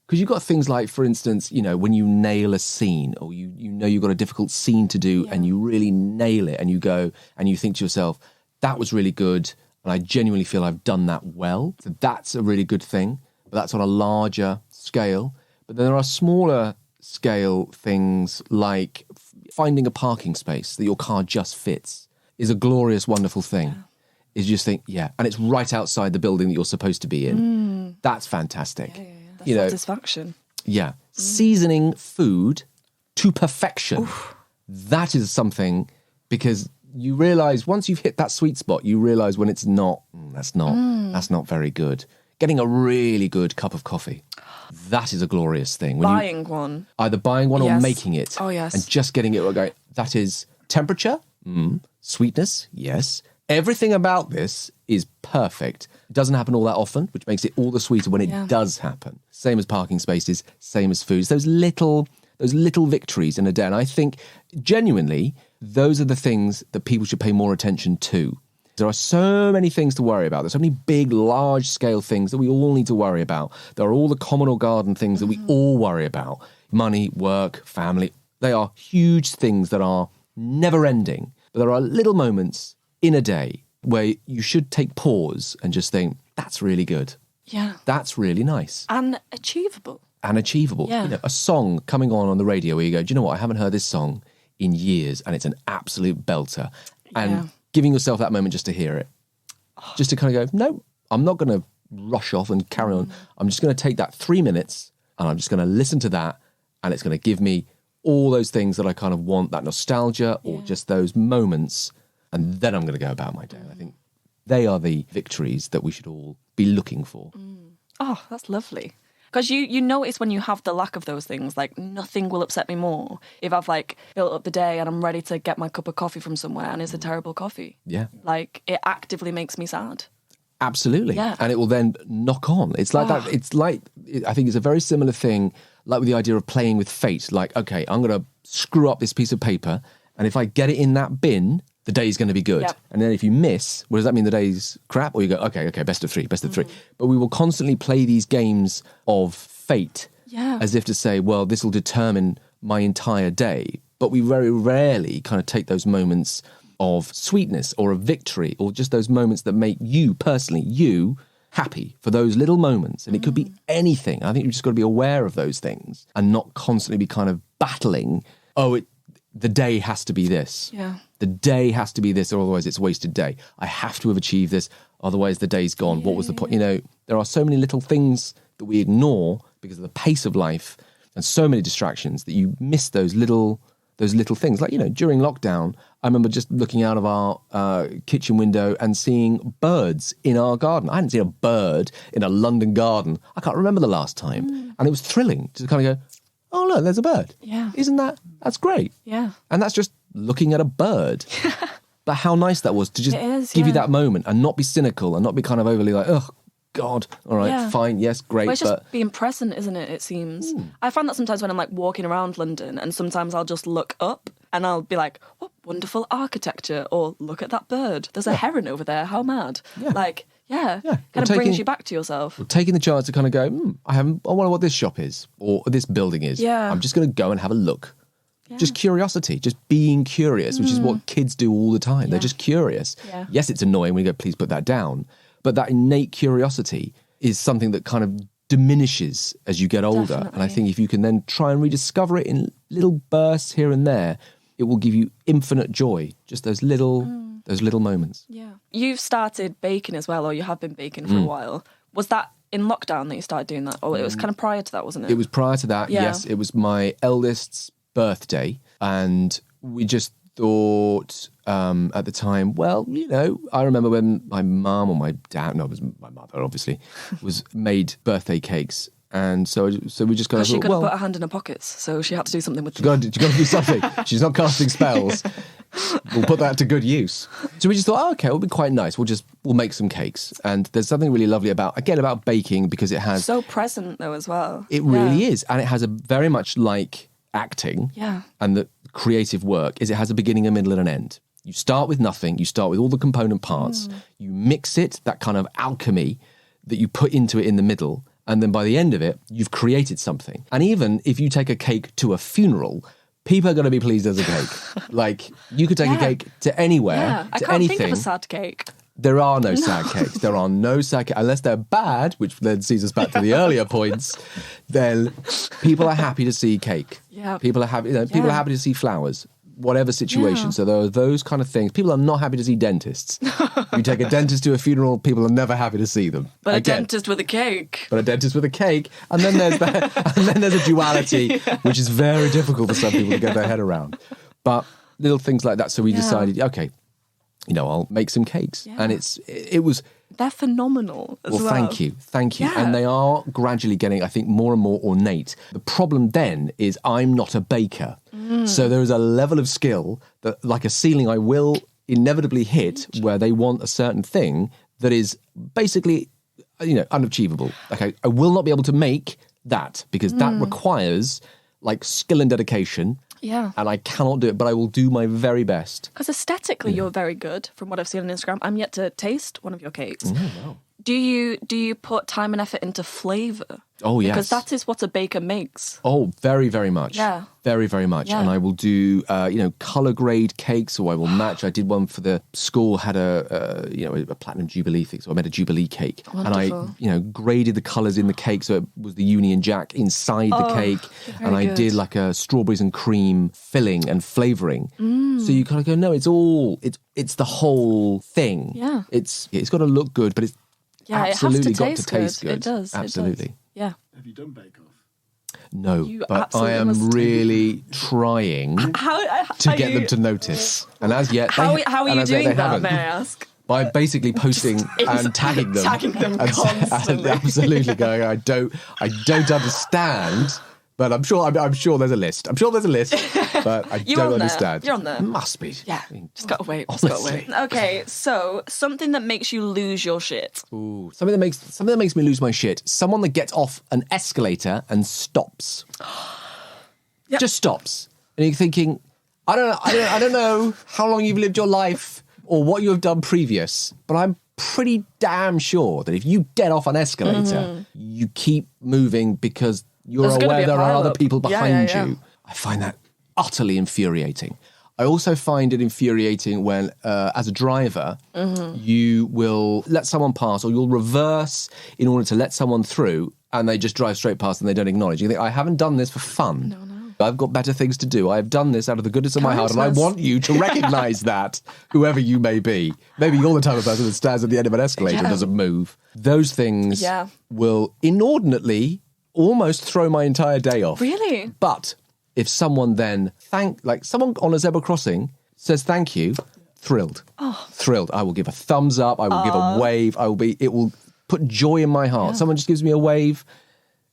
because you've got things like, for instance, when you nail a scene, or you know you've got a difficult scene to do and you really nail it, and you go and you think to yourself, that was really good, and I genuinely feel I've done that well. So that's a really good thing, but that's on a larger scale. But then there are smaller scale things like finding a parking space that your car just fits is a glorious, wonderful thing. Yeah. Is you just think, and it's right outside the building that you're supposed to be in. That's fantastic. Yeah. That's satisfaction. Yeah. Seasoning food to perfection. Oof. That is something, because you realise once you've hit that sweet spot, you realise when it's not, that's not very good. Getting a really good cup of coffee. That is a glorious thing. Buying one. Either buying one or making it. Oh, yes. And just getting it going. That is temperature. Sweetness. Yes. Everything about this is perfect. It doesn't happen all that often, which makes it all the sweeter when it does happen. Same as parking spaces, same as foods. Those little victories in a day. And I think, genuinely, those are the things that people should pay more attention to. There are so many things to worry about. There's so many big, large-scale things that we all need to worry about. There are all the common or garden things that we all worry about. Money, work, family. They are huge things that are never-ending. But there are little moments in a day where you should take pause and just think, that's really good. Yeah. That's really nice. And achievable. and achievable. Yeah. You know, a song coming on the radio where you go, do you know what? I haven't heard this song in years and it's an absolute belter. And giving yourself that moment just to hear it. Just to kind of go, no, I'm not going to rush off and carry on. I'm just going to take that 3 minutes and I'm just going to listen to that, and it's going to give me all those things that I kind of want, that nostalgia or just those moments, and then I'm going to go about my day. I think they are the victories that we should all be looking for. Oh, that's lovely. Because you notice when you have the lack of those things, like nothing will upset me more if I've like built up the day and I'm ready to get my cup of coffee from somewhere and it's a terrible coffee. Yeah. Like it actively makes me sad. Absolutely. Yeah. And it will then knock on. It's like that. It's like, I think it's a very similar thing, like with the idea of playing with fate. Like, okay, I'm going to screw up this piece of paper, and if I get it in that bin, the day's going to be good. Yep. And then if you miss, well, does that mean the day's crap? Or you go, okay, best of three. But we will constantly play these games of fate as if to say, well, this will determine my entire day. But we very rarely kind of take those moments of sweetness or of victory, or just those moments that make you personally, you happy for those little moments. And it could be anything. I think you've just got to be aware of those things and not constantly be kind of battling, the day has to be this. Yeah. The day has to be this, or otherwise it's a wasted day. I have to have achieved this, otherwise the day's gone. What was the point? You know, there are so many little things that we ignore because of the pace of life and so many distractions that you miss those little things. Like, you know, during lockdown, I remember just looking out of our kitchen window and seeing birds in our garden. I hadn't seen a bird in a London garden. I can't remember the last time. And it was thrilling to kind of go, oh, look, there's a bird. Yeah. That's great. Yeah. And that's just looking at a bird. But how nice that was to just give you that moment and not be cynical and not be kind of overly like, oh, God, all right, fine, yes, great. Well, it's just being present, isn't it, it seems. I find that sometimes when I'm like walking around London, and sometimes I'll just look up and I'll be like, what wonderful architecture, or look at that bird. There's a heron over there, how mad. Like, kind of brings you back to yourself. Taking the chance to kind of go, I wonder what this shop is or this building is. Yeah. I'm just going to go and have a look. Yeah. Just curiosity, just being curious, which is what kids do all the time. They're just curious. Yeah. Yes, it's annoying when you go, please put that down. But that innate curiosity is something that kind of diminishes as you get older. Definitely. And I think if you can then try and rediscover it in little bursts here and there, it will give you infinite joy. Just those little moments. Yeah. You've started baking as well, or you have been baking for a while. Was that in lockdown that you started doing that? Or it was kind of prior to that, wasn't it? It was prior to that, yes. It was my eldest's birthday. And we just thought at the time, well, you know, I remember when my mum or my dad, no, it was my mother, obviously, was made birthday cakes. And so we just kind of thought, she couldn't put her hand in her pockets, so she had to do something with them. She's got to do something. She's not casting spells. We'll put that to good use. So we just thought, okay, it'll be quite nice. We'll make some cakes. And there's something really lovely about baking, because it has... So present, though, as well. It really is. And it has a very much like acting and the creative work, is it has a beginning, a middle and an end. You start with nothing. You start with all the component parts. You mix it, that kind of alchemy that you put into it in the middle. And then by the end of it, you've created something. And even if you take a cake to a funeral, people are going to be pleased as a cake. Like, you could take a cake to anywhere, to anything. I can't think of a sad cake. There are no sad cakes. There are no sad cakes. Unless they're bad, which then sees us back to the earlier points, then people are happy to see cake. Yeah. People are happy, people are happy to see flowers. Whatever situation. So there are those kind of things. People are not happy to see dentists. You take a dentist to a funeral, people are never happy to see them. But a dentist with a cake. And then there's a duality, which is very difficult for some people to get their head around. But little things like that. So we decided, okay, I'll make some cakes. Yeah. And it was... They're phenomenal as well. Thank you. Yeah. And they are gradually getting, I think, more and more ornate. The problem then is I'm not a baker. So there is a level of skill that, like a ceiling, I will inevitably hit where they want a certain thing that is basically, unachievable. Okay, I will not be able to make that because that requires like skill and dedication. Yeah. And I cannot do it, but I will do my very best. Because aesthetically, you're very good from what I've seen on Instagram. I'm yet to taste one of your cakes. Oh, wow. Do you put time and effort into flavour? Oh, yes. Because that is what a baker makes. Oh, very, very much. Yeah. Very, very much. Yeah. And I will do, colour grade cakes, or I will match. I did one for the school, had a platinum jubilee thing, so I made a jubilee cake. Wonderful. And I, graded the colours in the cake, so it was the Union Jack inside the cake. And I did like a strawberries and cream filling and flavouring. So you kind of go, no, it's the whole thing. Yeah. It's got to look good, but it's absolutely it has to got to taste good. It does. Absolutely. It does. Yeah. Have you done Bake Off? No, You but I absolutely am must do. really trying to get them to notice. And as yet, How are you doing that, haven't. may I ask? By basically posting and tagging them. Tagging them and constantly. absolutely going, I don't understand, but I'm sure there's a list. But I You're don't on there. understand. You're on there. Must be. Yeah, just gotta wait. Honestly. Okay, so something that makes you lose your shit. Ooh, something that makes me lose my shit. Someone that gets off an escalator and stops. Yep. Just stops. And you're thinking, I don't know how long you've lived your life or what you have done previous, but I'm pretty damn sure that if you get off an escalator, you keep moving because you're There's gonna aware be a there are other pile-up. people behind Yeah. you. I find that utterly infuriating. I also find it infuriating when, as a driver, you will let someone pass or you'll reverse in order to let someone through and they just drive straight past and they don't acknowledge. You think, I haven't done this for fun. No. I've got better things to do. I've done this out of the goodness of my heart and I want you to recognise that, whoever you may be. Maybe you're the type of person that stands at the end of an escalator and doesn't move. Those things will inordinately almost throw my entire day off. Really? But if someone then someone on a zebra crossing says thank you, thrilled. Thrilled. I will give a thumbs up. I will give a wave. It will put joy in my heart. Someone just gives me a wave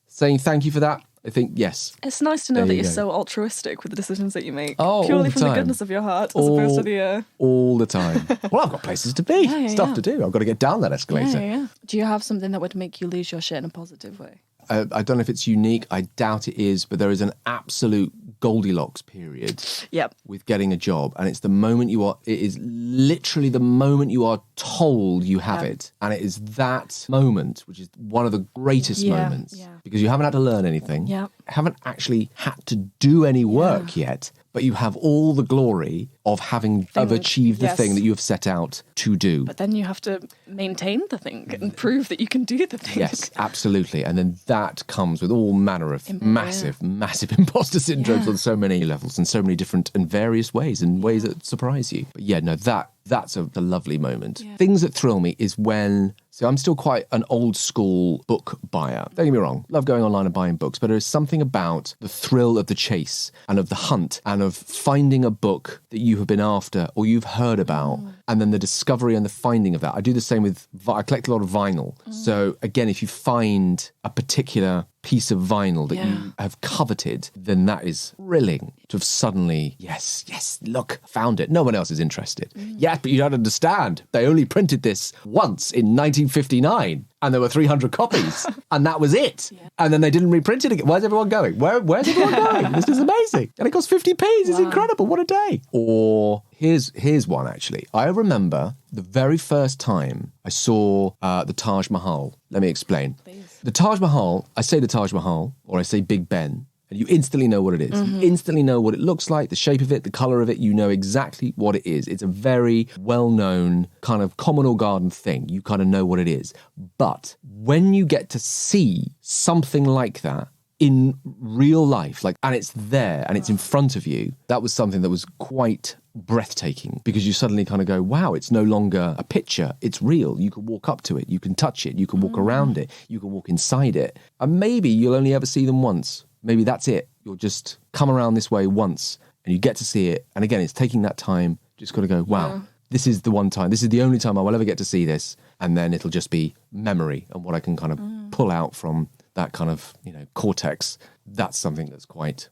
saying thank you for that. I think, yes. It's nice to know There that you you're go. so altruistic with the decisions that you make. Oh, purely all the from the time. goodness of your heart, as opposed to the... All the time. Well, I've got places to be, stuff yeah. to do. I've got to get down that escalator. Yeah. Do you have something that would make you lose your shit in a positive way? I don't know if it's unique. I doubt it is, but there is an absolute Goldilocks period Yep. with getting a job. And it's the moment it is literally the moment you are told you have it. And it is that moment, which is one of the greatest moments because you haven't had to learn anything. Yeah. Haven't actually had to do any work yet, but you have all the glory of having achieved the thing that you have set out to do. But then you have to maintain the thing and prove that you can do the thing. Yes, absolutely. And then that comes with all manner of massive imposter syndromes on so many levels and so many different and various ways and ways that surprise you. But yeah, no, that's a lovely moment. Yeah. Things that thrill me is when... So I'm still quite an old school book buyer. Don't get me wrong, love going online and buying books, but there is something about the thrill of the chase and of the hunt and of finding a book that you have been after or you've heard about and then the discovery and the finding of that. I do the same with... I collect a lot of vinyl. So again, if you find a particular piece of vinyl that you have coveted, then that is thrilling to have suddenly, yes, look, found it. No one else is interested. Yes, but you don't understand. They only printed this once in 1959 and there were 300 copies and that was it. And then they didn't reprint it again. Where's everyone going? Where's everyone going? This is amazing. And it costs 50p. It's incredible. What a day. Or here's one actually. I remember the very first time I saw the Taj Mahal. Let me explain. Please. The Taj Mahal, I say the Taj Mahal, or I say Big Ben, and you instantly know what it is. You instantly know what it looks like, the shape of it, the colour of it. You know exactly what it is. It's a very well-known kind of communal garden thing. You kind of know what it is. But when you get to see something like that in real life, and it's there and it's in front of you, that was something that was quite breathtaking because you suddenly kind of go, wow, it's no longer a picture, it's real. You can walk up to it, you can touch it, you can walk around it, you can walk inside it. And maybe you'll only ever see them once. Maybe that's it. You'll just come around this way once and you get to see it. And again, it's taking that time. Just got to go, wow, this is the one time, this is the only time I will ever get to see this. And then it'll just be memory and what I can kind of pull out from that kind of, cortex. That's something that's quite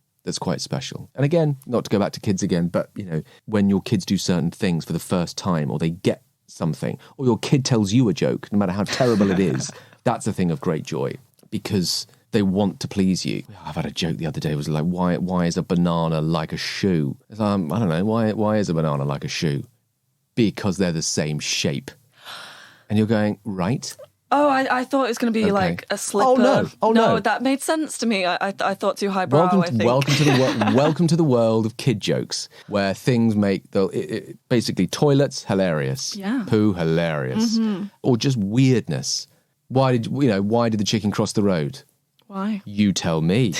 special. And again, not to go back to kids again, but, when your kids do certain things for the first time or they get something or your kid tells you a joke, no matter how terrible it is, that's a thing of great joy because they want to please you. I've had a joke the other day. It was like, why is a banana like a shoe? I don't know. Why is a banana like a shoe? Because they're the same shape. And you're going, right? Oh, I thought it was going to be Okay. like a slipper. Oh, no. No, that made sense to me. I thought too highbrow, I think. Welcome to the world of kid jokes, where things make basically toilets hilarious, Yeah. poo hilarious, or just weirdness. Why did the chicken cross the road? Why? You tell me.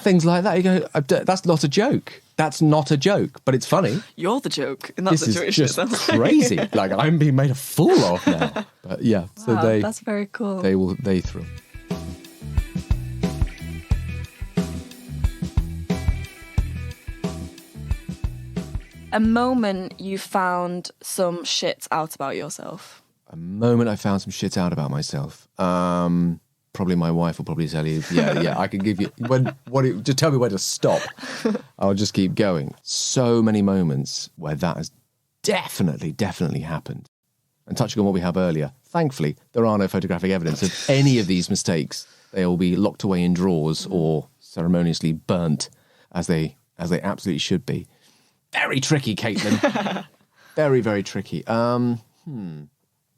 Things like that. You go, that's not a joke. That's not a joke, but it's funny. You're the joke in that This situation. is just crazy. Like, I'm being made a fool of now. But yeah, so Wow, that's very cool. they thrill. A moment you found some shit out about yourself. A moment I found some shit out about myself. Probably my wife will probably tell you, yeah, I can give you, just tell me where to stop. I'll just keep going. So many moments where that has definitely happened. And touching on what we have earlier, thankfully, there are no photographic evidence of any of these mistakes. They will be locked away in drawers or ceremoniously burnt as they absolutely should be. Very tricky, Caitlin. Very, very tricky. There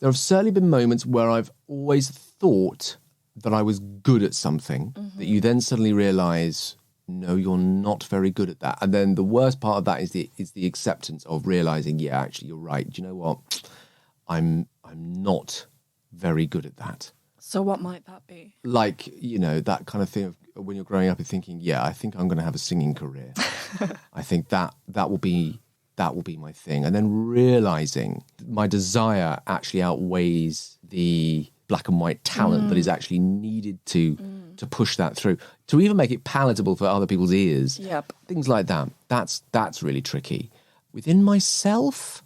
have certainly been moments where I've always thought that I was good at something that you then suddenly realise, no, you're not very good at that. And then the worst part of that is the acceptance of realising, yeah, actually, you're right. Do you know what? I'm not very good at that. So what might that be? Like, that kind of thing of when you're growing up and thinking, yeah, I think I'm going to have a singing career. I think that will be my thing. And then realising my desire actually outweighs the black and white talent that is actually needed to push that through, to even make it palatable for other people's ears. Yep. Things like that. That's really tricky. Within myself,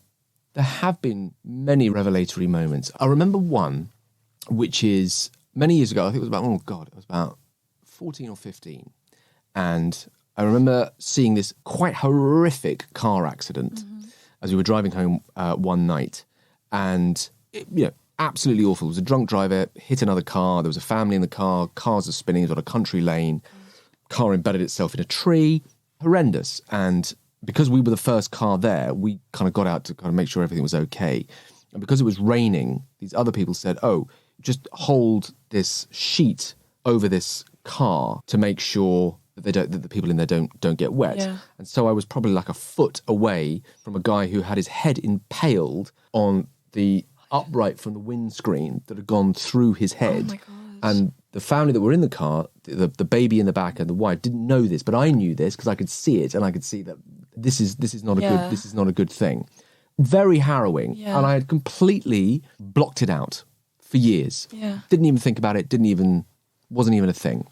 there have been many revelatory moments. I remember one, which is many years ago. I think it was about 14 or 15. And I remember seeing this quite horrific car accident as we were driving home one night. And, absolutely awful. It was a drunk driver, hit another car. There was a family in the car. Cars are spinning. It was on a country lane. Car embedded itself in a tree. Horrendous. And because we were the first car there, we kind of got out to kind of make sure everything was okay. And because it was raining, these other people said, oh, just hold this sheet over this car to make sure that the people in there don't get wet. Yeah. And so I was probably like a foot away from a guy who had his head impaled on the upright from the windscreen that had gone through his head. Oh my gosh. And the family that were in the car, the baby in the back and the wife didn't know this, but I knew this because I could see it, and I could see that this is not a good thing. Very harrowing. Yeah. And I had completely blocked it out for years. Yeah. Didn't even think about it, wasn't even a thing.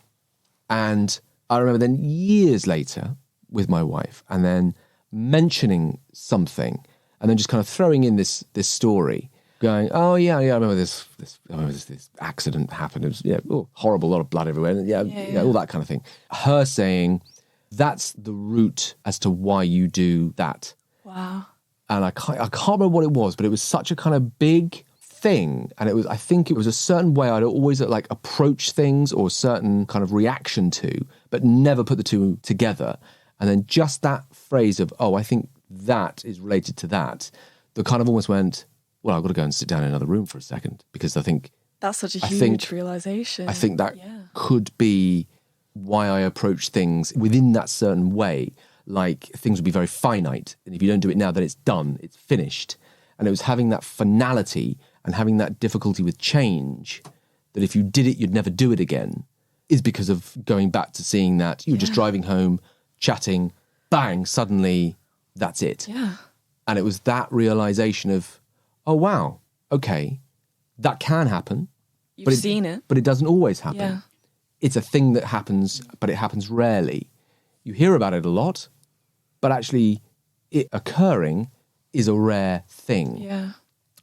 And I remember then years later with my wife, and then mentioning something, and then just kind of throwing in this story, going, oh yeah, I remember this accident happened. It was horrible, a lot of blood everywhere, and all that kind of thing. Her saying, that's the root as to why you do that. Wow. And I can't remember what it was, but it was such a kind of big thing, and I think it was a certain way I'd always like approach things or a certain kind of reaction to, but never put the two together. And then just that phrase of, oh, I think that is related to that kind of almost went, well, I've got to go and sit down in another room for a second, because I think that's such a huge realization. I think that could be why I approach things within that certain way. Like, things would be very finite, and if you don't do it now, then it's done, it's finished. And it was having that finality and having that difficulty with change, that if you did it, you'd never do it again, is because of going back to seeing that you were just driving home, chatting, bang, suddenly that's it. Yeah. And it was that realization of, oh, wow, okay, that can happen. You've seen it. But it doesn't always happen. Yeah. It's a thing that happens, but it happens rarely. You hear about it a lot, but actually it occurring is a rare thing. Yeah.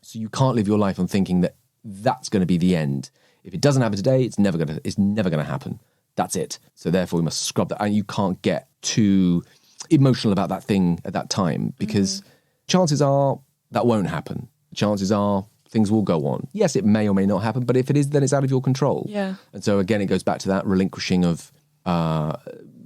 So you can't live your life on thinking that that's going to be the end. If it doesn't happen today, it's never going to happen. That's it. So therefore we must scrub that. And you can't get too emotional about that thing at that time, because chances are that won't happen. Chances are things will go on. Yes, it may or may not happen, but if it is, then it's out of your control. Yeah. And so again, it goes back to that relinquishing of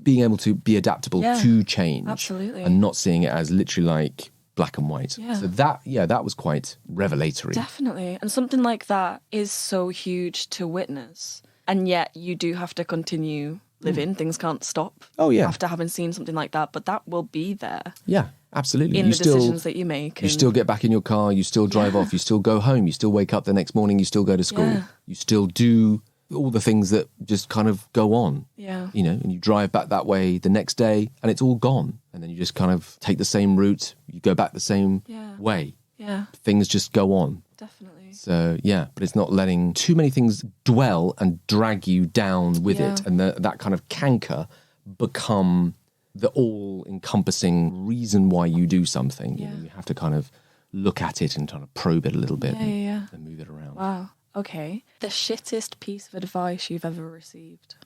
being able to be adaptable to change. Absolutely. And not seeing it as literally like black and white. Yeah. So that was quite revelatory. Definitely. And something like that is so huge to witness. And yet you do have to continue living. Things can't stop. Oh, yeah. After having seen something like that. But that will be there. Yeah, absolutely. In the decisions that you make. You still get back in your car, you still drive off, you still go home, you still wake up the next morning, you still go to school. Yeah. You still do all the things that just kind of go on. Yeah. You know, and you drive back that way the next day and it's all gone. And then you just kind of take the same route, you go back the same way. Yeah. Things just go on. Definitely. So, yeah, but it's not letting too many things dwell and drag you down with it. And that kind of canker become the all-encompassing reason why you do something. Yeah. You know, you have to kind of look at it and kind of probe it a little bit and move it around. Wow. Okay. The shittest piece of advice you've ever received?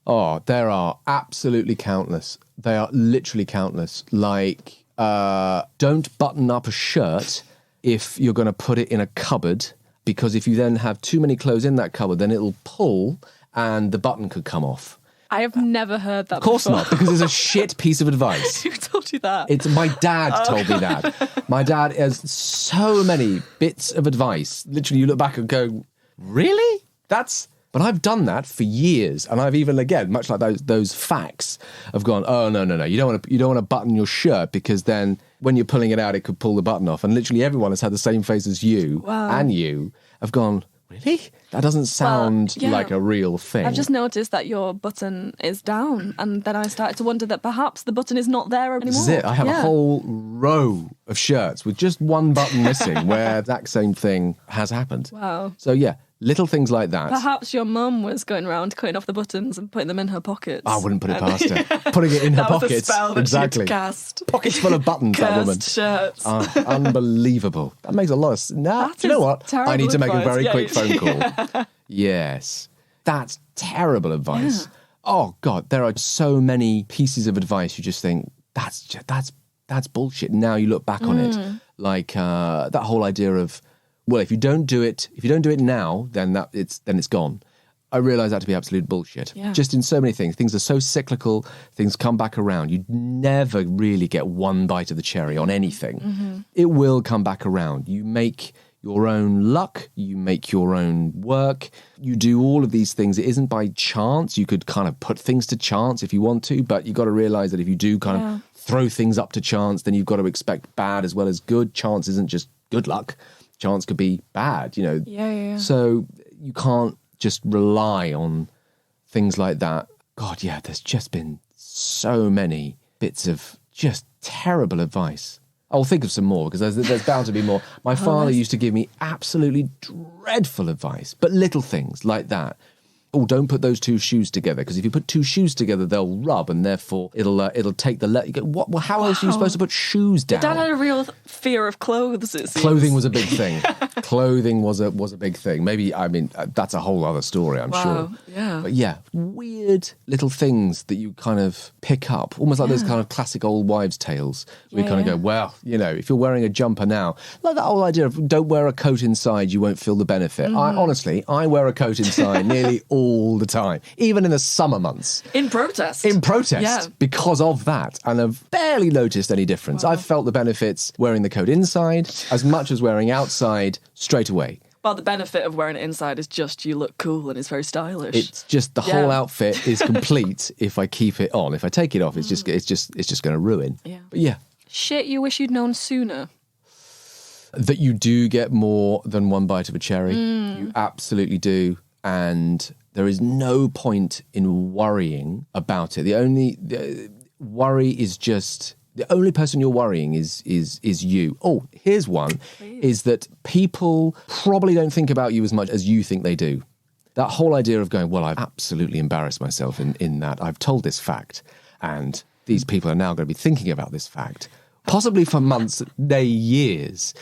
Oh, there are absolutely countless. They are literally countless. Like, don't button up a shirt if you're going to put it in a cupboard, because if you then have too many clothes in that cupboard, then it'll pull and the button could come off. I have never heard that Of course before. not, because it's a shit piece of advice. Who told you that? It's my dad told me that. My dad has so many bits of advice. Literally, you look back and go, really? But I've done that for years, and I've even, again, much like those facts, have gone, oh no, you don't want to button your shirt, because then when you're pulling it out, it could pull the button off. And literally everyone has had the same face as you, and you have gone, really? That doesn't sound like a real thing. I've just noticed that your button is down, and then I started to wonder that perhaps the button is not there anymore. This is it. I have a whole row of shirts with just one button missing where the exact same thing has happened. Wow. So yeah, little things like that. Perhaps your mum was going around cutting off the buttons and putting them in her pockets. I wouldn't put it past her. Putting it in her That was a pockets. spell that Exactly. she'd cast. Pockets full of buttons, that woman. Cursed shirts. Oh, unbelievable. That makes a lot of sense. Nah, That do you know is what? terrible I need to make a advice. very Yeah, quick phone call. Yes. That's terrible advice. Yeah. Oh, God, there are so many pieces of advice you just think, that's bullshit. Now you look back on it, like that whole idea of, well, if you don't do it now, then it's gone. I realise that to be absolute bullshit. Yeah. Just in so many things. Things are so cyclical, things come back around. You never really get one bite of the cherry on anything. Mm-hmm. It will come back around. You make your own luck, you make your own work, you do all of these things. It isn't by chance. You could kind of put things to chance if you want to, but you've got to realise that if you do kind of throw things up to chance, then you've got to expect bad as well as good. Chance isn't just good luck. Chance could be bad, you know. Yeah. So you can't just rely on things like that. God, yeah, there's just been so many bits of just terrible advice. I'll think of some more, because there's bound to be more. My father used to give me absolutely dreadful advice, but little things like that. Oh, don't put those two shoes together, because if you put two shoes together, they'll rub, and therefore it'll take the you go, what? Well, how else are you supposed to put shoes down? Dad had a real fear of clothes. It seems. Clothing was a big thing. Clothing was a big thing. Maybe, I mean, that's a whole other story, I'm sure. Yeah. But yeah, weird little things that you kind of pick up, almost like those kind of classic old wives' tales. Where you kind of go, well, you know, if you're wearing a jumper now, like that whole idea of don't wear a coat inside, you won't feel the benefit. I wear a coat inside nearly all the time, even in the summer months. In protest. Because of that. And I've barely noticed any difference. I've felt the benefits wearing the coat inside as much as wearing outside straight away. Well, the benefit of wearing it inside is just you look cool and it's very stylish. It's just the whole outfit is complete if I keep it on. If I take it off, it's just going to ruin. Yeah. But yeah. Shit you wish you'd known sooner. That you do get more than one bite of a cherry. You absolutely do. And there is no point in worrying about it. The worry is just, the only person you're worrying is you. Oh, here's one, is that people probably don't think about you as much as you think they do. That whole idea of going, well, I've absolutely embarrassed myself in that I've told this fact, and these people are now going to be thinking about this fact, possibly for months, years.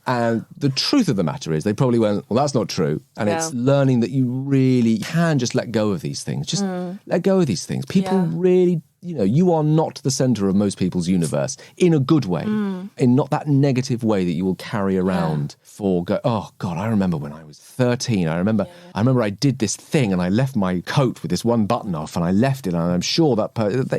And the truth of the matter is they probably went, well, that's not true. And it's learning that you really can just let go of these things. Just let go of these things. People really, you are not the center of most people's universe in a good way, in not that negative way that you will carry around oh God, I remember when I was 13, I remember I did this thing and I left my coat with this one button off and I left it, and I'm sure that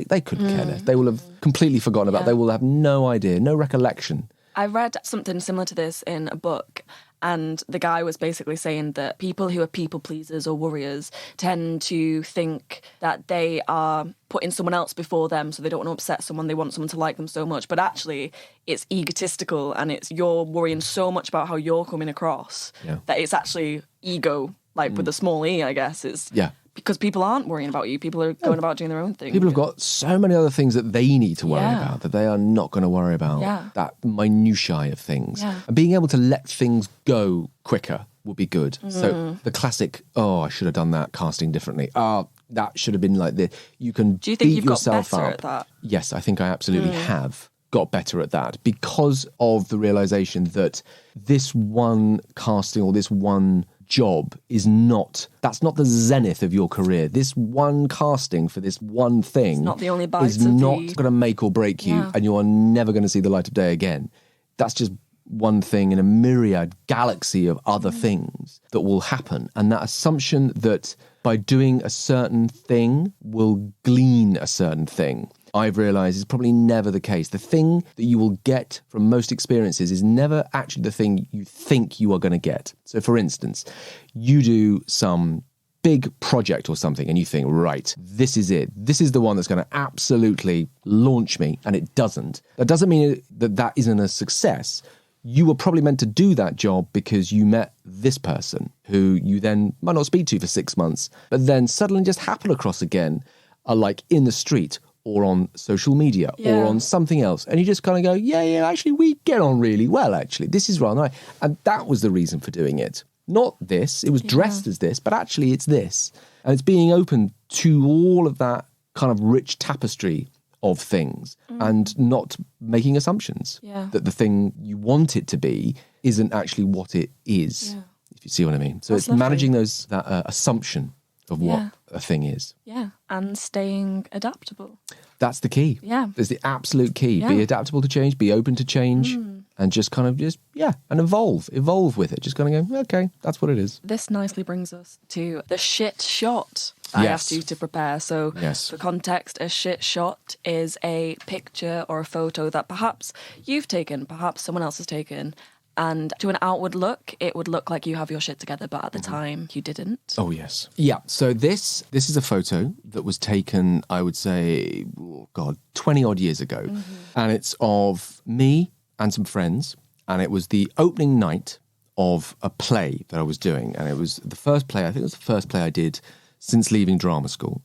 they couldn't care less. They will have completely forgotten about it. They will have no idea, no recollection. I read something similar to this in a book, and the guy was basically saying that people who are people pleasers or worriers tend to think that they are putting someone else before them, so they don't want to upset someone, they want someone to like them so much. But actually, it's egotistical, and you're worrying so much about how you're coming across that it's actually ego, like with a small e, I guess. It's because people aren't worrying about you. People are going about doing their own thing. People have got so many other things that they need to worry about that they are not going to worry about. That minutiae of things. And being able to let things go quicker would be good. So the classic, I should have done that casting differently. That should have been like this. You can Do you think beat you've got yourself better up. at that? Yes, I think I absolutely have got better at that because of the realization that this one casting or this one job that's not the zenith of your career. This one casting for this one thing It's not the only is not going to make or break you, and you are never going to see the light of day again. That's just one thing in a myriad galaxy of other things that will happen. And that assumption that by doing a certain thing will glean a certain thing, I've realised is probably never the case. The thing that you will get from most experiences is never actually the thing you think you are going to get. So for instance, you do some big project or something and you think, right, this is it. This is the one that's going to absolutely launch me, and it doesn't. That doesn't mean that isn't a success. You were probably meant to do that job because you met this person who you then might not speak to for 6 months, but then suddenly just happen across again, like in the street or on social media or on something else. And you just kind of go, actually, we get on really well, actually. This is rather nice. And that was the reason for doing it. Not this. It was dressed as this, but actually it's this. And it's being open to all of that kind of rich tapestry of things and not making assumptions that the thing you want it to be isn't actually what it is, if you see what I mean. So it's managing that assumption of what a thing is. Yeah, and staying adaptable. That's the key. Yeah. There's the absolute key. Be adaptable to change, be open to change, and just kind of and evolve with it. Just kind of go, okay, that's what it is. This nicely brings us to the shit shot that I asked you to prepare. So for context, a shit shot is a picture or a photo that perhaps you've taken, perhaps someone else has taken, and to an outward look, it would look like you have your shit together, but at the time, you didn't. Oh, yes. Yeah, so this is a photo that was taken, I would say, 20-odd years ago. And it's of me and some friends, and it was the opening night of a play that I was doing. And it was the first play, I think it was the first play I did since leaving drama school.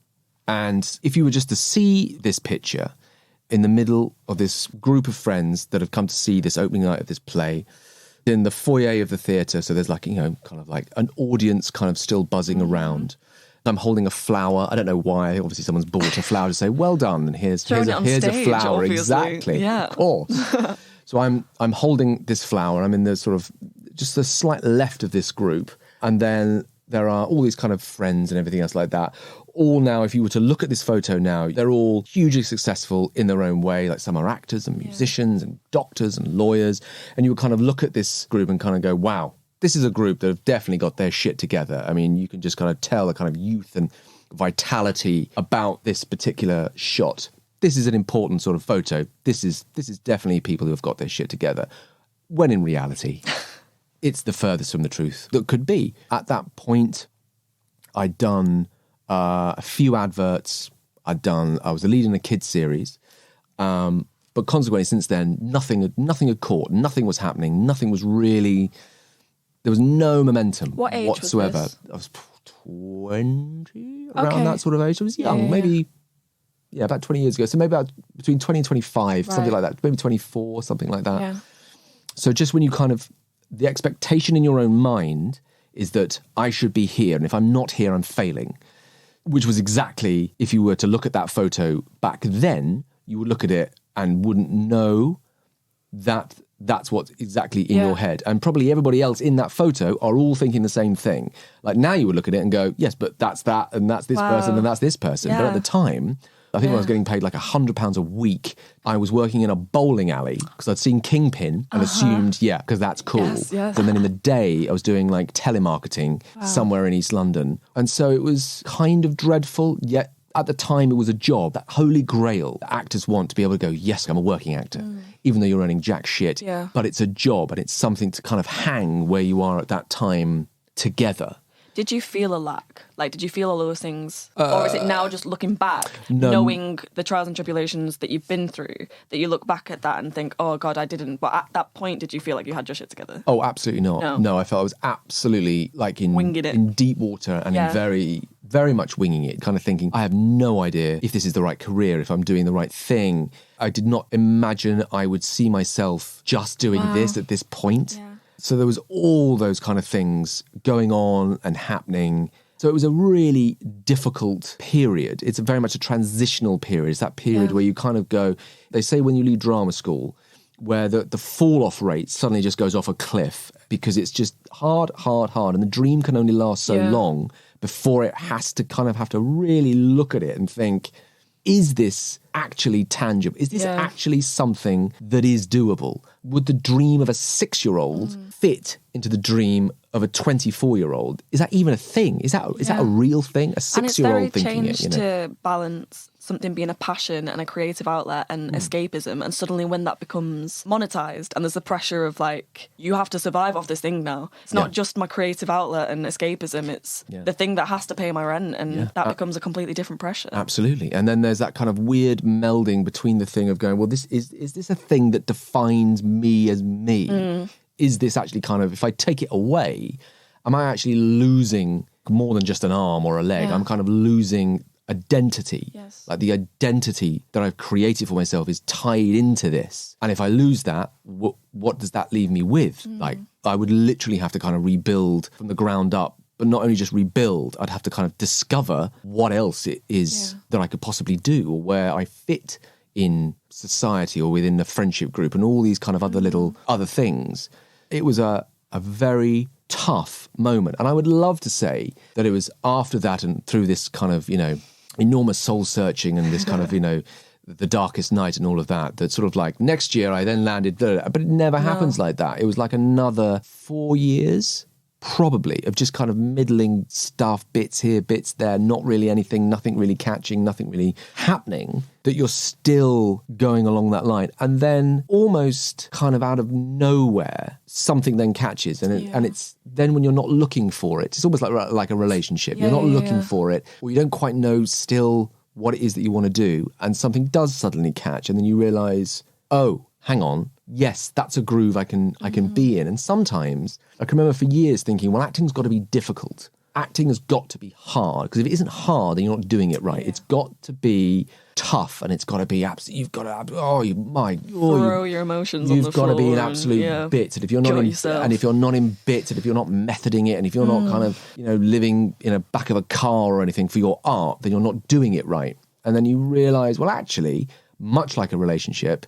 And if you were just to see this picture in the middle of this group of friends that have come to see this opening night of this play, in the foyer of the theatre, so there's like, kind of like an audience kind of still buzzing around. I'm holding a flower. I don't know why. Obviously, someone's bought a flower to say, well done, and here's stage, a flower. obviously. Exactly. Yeah. Of course. So I'm holding this flower. I'm in the sort of just the slight left of this group. And then there are all these kind of friends and everything else like that. All now, if you were to look at this photo now, they're all hugely successful in their own way. Like some are actors and musicians and doctors and lawyers. And you would kind of look at this group and kind of go, wow, this is a group that have definitely got their shit together. I mean, you can just kind of tell the kind of youth and vitality about this particular shot. This is an important sort of photo. This is definitely people who have got their shit together. When in reality, it's the furthest from the truth that could be. At that point, I'd done a few adverts. I was the lead in a kids series. But consequently, since then, nothing had caught. Nothing was happening. Nothing was really... There was no momentum what age whatsoever. Was this? I was 20, around that sort of age. I was young, maybe... Yeah, about 20 years ago. So maybe about between 20 and 25, something like that. Maybe 24, something like that. Yeah. So just when you kind of... The expectation in your own mind is that I should be here, and if I'm not here, I'm failing. Which was exactly, if you were to look at that photo back then, you would look at it and wouldn't know that that's what's exactly in your head. And probably everybody else in that photo are all thinking the same thing. Like now you would look at it and go, yes, but that's that, and that's this person, and that's this person. But at the time, I think when I was getting paid like £100 a week, I was working in a bowling alley because I'd seen Kingpin and assumed, because that's cool. Yes. And then in the day, I was doing like telemarketing somewhere in East London. And so it was kind of dreadful, yet at the time it was a job, that holy grail that actors want to be able to go, yes, I'm a working actor, even though you're earning jack shit. Yeah. But it's a job and it's something to kind of hang where you are at that time together. Did you feel a lack? Like, did you feel all those things? Or is it now just looking back, knowing the trials and tribulations that you've been through, that you look back at that and think, oh, God, I didn't. But at that point, did you feel like you had your shit together? Oh, absolutely not. No, I felt I was absolutely like Winging it. in deep water and in very, very much winging it, kind of thinking, I have no idea if this is the right career, if I'm doing the right thing. I did not imagine I would see myself just doing this at this point. Yeah. So there was all those kind of things going on and happening. So it was a really difficult period. It's very much a transitional period. It's that period where you kind of go, they say when you leave drama school, where the fall-off rate suddenly just goes off a cliff because it's just hard. And the dream can only last so long before it has to really look at it and think, is this actually tangible? Is this actually something that is doable? Would the dream of a 6-year-old fit into the dream of a 24-year-old? Is that even a thing? Is that a real thing? A 6-year-old thinking it, And it's very changed to balance something being a passion and a creative outlet and escapism. And suddenly when that becomes monetized and there's the pressure of like, you have to survive off this thing now. It's not just my creative outlet and escapism. It's the thing that has to pay my rent. And that becomes a completely different pressure. Absolutely. And then there's that kind of weird melding between the thing of going, well, is this a thing that defines me as me? Is this actually kind of, if I take it away, am I actually losing more than just an arm or a leg? I'm kind of losing identity. Yes. Like the identity that I've created for myself is tied into this. And if I lose that, what does that leave me with? Like I would literally have to kind of rebuild from the ground up, but not only just rebuild, I'd have to kind of discover what else it is that I could possibly do or where I fit in society or within the friendship group and all these kind of other things. It was a very tough moment. And I would love to say that it was after that and through this kind of, enormous soul searching and this kind of, the darkest night and all of that, that sort of like next year I then landed there. But it never happens like that. It was like another 4 years probably of just kind of middling stuff, bits here, bits there, not really anything, nothing really catching, nothing really happening, that you're still going along that line. And then almost kind of out of nowhere, something then catches. And it's then when you're not looking for it, it's almost like a relationship. You're not looking for it, or you don't quite know still what it is that you want to do. And something does suddenly catch. And then you realize, oh, hang on. Yes, that's a groove I can be in. And sometimes I can remember for years thinking, well, acting's got to be difficult. Acting has got to be hard, because if it isn't hard, then you're not doing it right. It's got to be tough, and it's got to be absolutely. You've got to throw your emotions on the floor. You've got to be in absolute bits, and if you're not in bits, and if you're not methoding it, and if you're not kind of living in a back of a car or anything for your art, then you're not doing it right. And then you realise, well, actually, much like a relationship,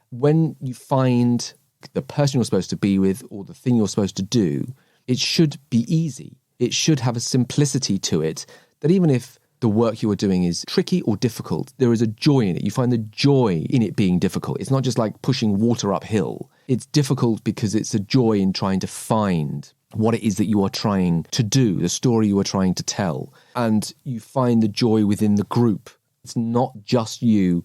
when you find the person you're supposed to be with or the thing you're supposed to do, it should be easy. It should have a simplicity to it that even if the work you are doing is tricky or difficult, there is a joy in it. You find the joy in it being difficult. It's not just like pushing water uphill. It's difficult because it's a joy in trying to find what it is that you are trying to do, the story you are trying to tell. And you find the joy within the group. It's not just you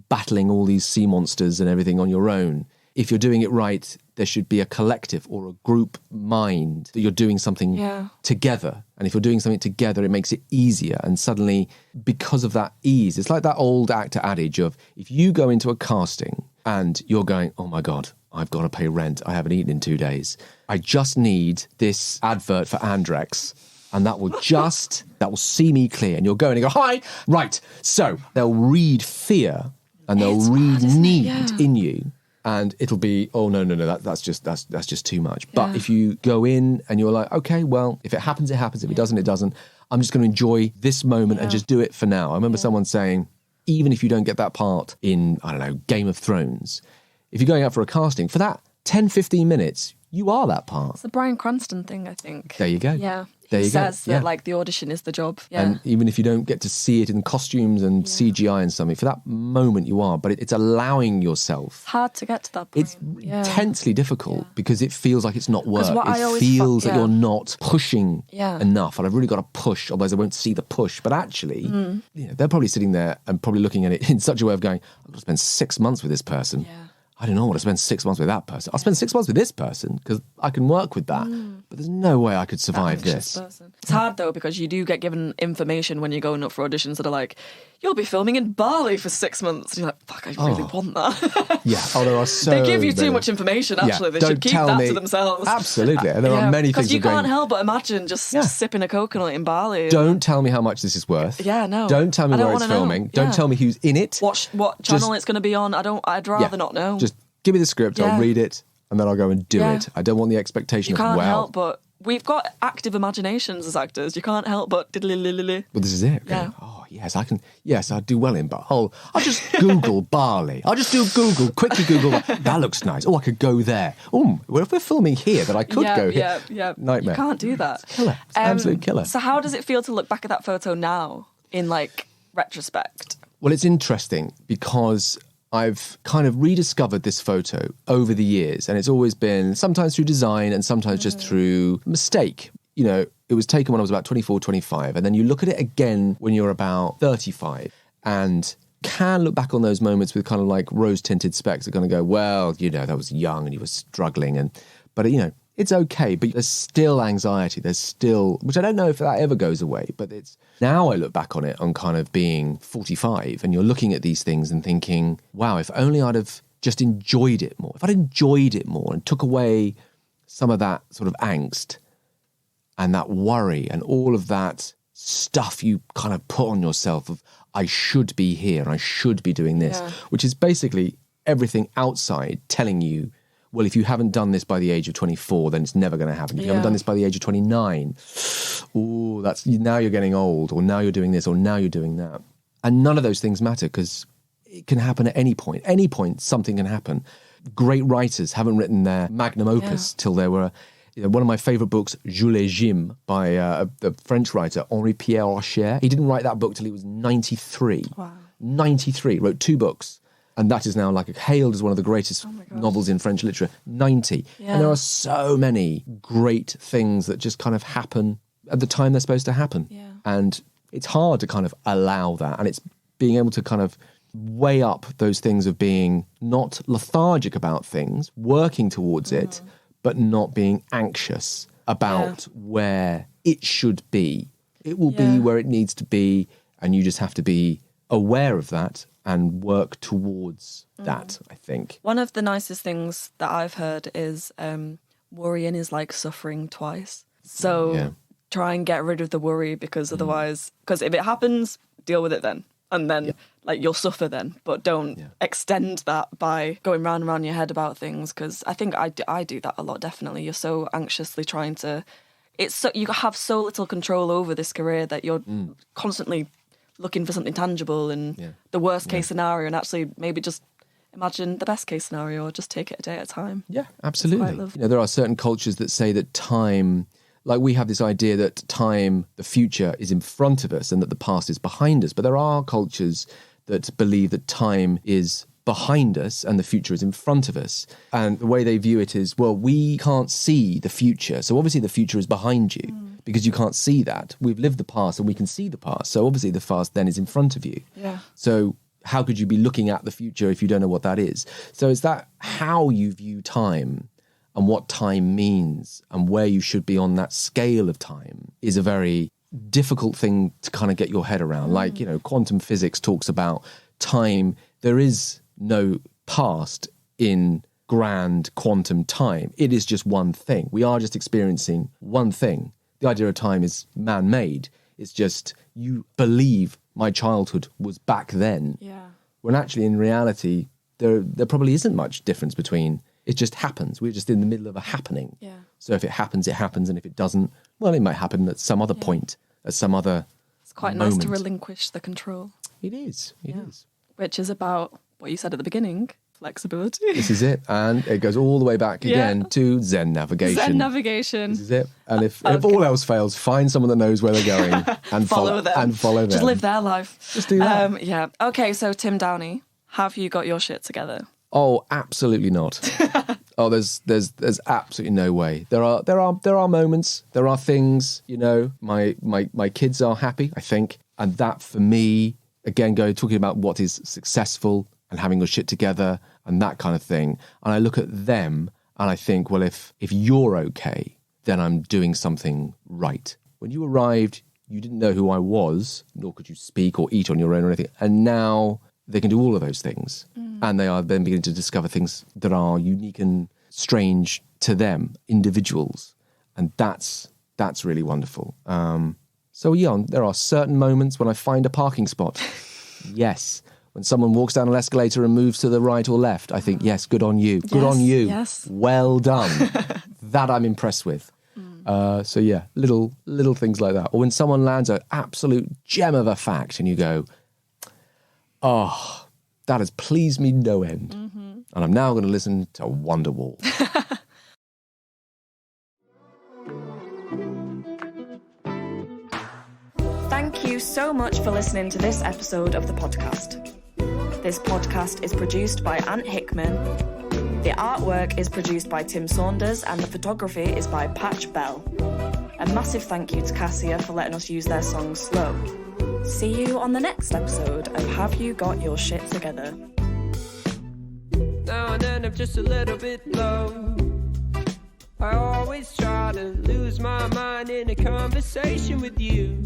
battling all these sea monsters and everything on your own. If you're doing it right, there should be a collective or a group mind that you're doing something together. And if you're doing something together, it makes it easier. And suddenly, because of that ease, it's like that old actor adage of, if you go into a casting and you're going, oh my God, I've got to pay rent, I haven't eaten in 2 days, I just need this advert for Andrex, and that will see me clear. And you'll go in and go, hi, right. So they'll read fear and they'll read need in you. And it'll be, oh, no, that's just too much. But if you go in and you're like, okay, well, if it happens, it happens. If it doesn't, it doesn't. I'm just going to enjoy this moment and just do it for now. I remember someone saying, even if you don't get that part in, I don't know, Game of Thrones, if you're going out for a casting, for that 10, 15 minutes, you are that part. It's the Bryan Cranston thing, I think. There you go. Yeah. There He you go. says that like the audition is the job. Yeah. And even if you don't get to see it in costumes and CGI and something, for that moment you are, but it's allowing yourself. It's hard to get to that point. It's intensely difficult because it feels like it's not work. what I It always feels that you're not pushing Yeah. enough. And I've really got to push, otherwise I won't see the push. But actually, they're probably sitting there and probably looking at it in such a way of going, I've got to spend 6 months with this person. Yeah. I don't know what to spend 6 months with that person. I'll spend 6 months with this person because I can work with that. But there's no way I could survive this. It's hard though because you do get given information when you're going up for auditions that are like, you'll be filming in Bali for 6 months. And you're like, fuck, I really want that. Yeah. Oh, there are so They give you too many. much information, actually. They Don't should keep tell that me. to themselves. Absolutely. And there are many things because you that are can't going, help but imagine just sipping a coconut in Bali. don't tell me how much this is worth. Yeah, no. Don't tell me I don't where it's wanna know. filming. Yeah. Don't tell me who's in it. What channel it's going to be on. I'd rather not know. Just give me the script, I'll read it, and then I'll go and do it. I don't want the expectation You of, can't wow. help but... We've got active imaginations as actors. You can't help but... Well, this is it. Yeah. Oh, yes, I can. Yes, I'll do well in Bali. I'll just Google Bali. I'll just quickly Google. That looks nice. Oh, I could go there. Oh, well, if we're filming here, then I could go here. Yeah. Nightmare. You can't do that. Killer. It's an absolute killer. So how does it feel to look back at that photo now in, like, retrospect? Well, it's interesting because I've kind of rediscovered this photo over the years, and it's always been sometimes through design and sometimes just through mistake. You know, it was taken when I was about 24, 25, and then you look at it again when you're about 35 and can look back on those moments with kind of like rose-tinted specs that kind of go, well, you know, that was young and you were struggling, but, you know, it's okay, but there's still anxiety. There's still, which I don't know if that ever goes away, but it's, now I look back on it on kind of being 45 and you're looking at these things and thinking, wow, if only I'd have just enjoyed it more. If I'd enjoyed it more and took away some of that sort of angst and that worry and all of that stuff you kind of put on yourself of, I should be here and I should be doing this, which is basically everything outside telling you, well, if you haven't done this by the age of 24, then it's never going to happen. If you haven't done this by the age of 29, ooh, that's now you're getting old, or now you're doing this, or now you're doing that. And none of those things matter because it can happen at any point. Any point, something can happen. Great writers haven't written their magnum opus till they were... one of my favourite books, Jules Jim, by the French writer Henri-Pierre Rocher. He didn't write that book till he was 93. Wow. 93, wrote 2 books. And that is now like hailed as one of the greatest novels in French literature. 90. And there are so many great things that just kind of happen at the time they're supposed to happen. Yeah. And it's hard to kind of allow that. And it's being able to kind of weigh up those things of being not lethargic about things, working towards it, but not being anxious about where it should be. It will be where it needs to be, and you just have to be aware of that and work towards that, I think. One of the nicest things that I've heard is worrying is like suffering twice. So try and get rid of the worry because otherwise, because if it happens, deal with it then. And then like you'll suffer then, but don't extend that by going round and round your head about things. Because I think I do that a lot, definitely. You're so anxiously trying to, you have so little control over this career that you're constantly looking for something tangible and the worst case scenario, and actually maybe just imagine the best case scenario or just take it a day at a time. Yeah, absolutely. There are certain cultures that say that time, like we have this idea that time, the future is in front of us and that the past is behind us. But there are cultures that believe that time is behind us and the future is in front of us. And the way they view it is, well, we can't see the future. So obviously the future is behind you because you can't see that. We've lived the past and we can see the past. So obviously the past then is in front of you. Yeah. So how could you be looking at the future if you don't know what that is? So is that how you view time and what time means and where you should be on that scale of time is a very difficult thing to kind of get your head around. Like, quantum physics talks about time. There is no past in grand quantum time. It is just one thing. We are just experiencing one thing. The idea of time is man-made. It's just you believe my childhood was back then. Yeah. When actually in reality, there probably isn't much difference between, it just happens. We're just in the middle of a happening. Yeah. So if it happens, it happens. And if it doesn't, well, it might happen at some other point, at some other It's quite moment. nice to relinquish the control. It is. It is. Which is about what you said at the beginning, Flexibility. This is it. And it goes all the way back again to Zen navigation. Zen navigation. This is it. And if all else fails, find someone that knows where they're going and Follow them. And follow them. Just live their life. Just do that. Yeah. Okay, so Tim Downie, have you got your shit together? Oh, absolutely not. Oh, there's absolutely no way. There are moments. There are things. You know, my kids are happy, I think, and that for me, again, talking about what is successful and having your shit together and that kind of thing. And I look at them and I think, well, if you're okay, then I'm doing something right. When you arrived, you didn't know who I was, nor could you speak or eat on your own or anything. And now they can do all of those things. And they are then beginning to discover things that are unique and strange to them, individuals. And that's really wonderful. So yeah, there are certain moments when I find a parking spot. Yes. When someone walks down an escalator and moves to the right or left, I think, yes, good on you. Good on you. Yes. Well done. That I'm impressed with. So yeah, little things like that. Or when someone lands an absolute gem of a fact and you go, oh, that has pleased me no end. And I'm now going to listen to Wonderwall. Thank you so much for listening to this episode of the podcast. This podcast is produced by Ant Hickman. The artwork is produced by Tim Saunders and the photography is by Patch Bell. A massive thank you to Cassia for letting us use their song Slow. See you on the next episode of Have You Got Your Shit Together? Now and then I'm just a little bit low. I always try to lose my mind in a conversation with you.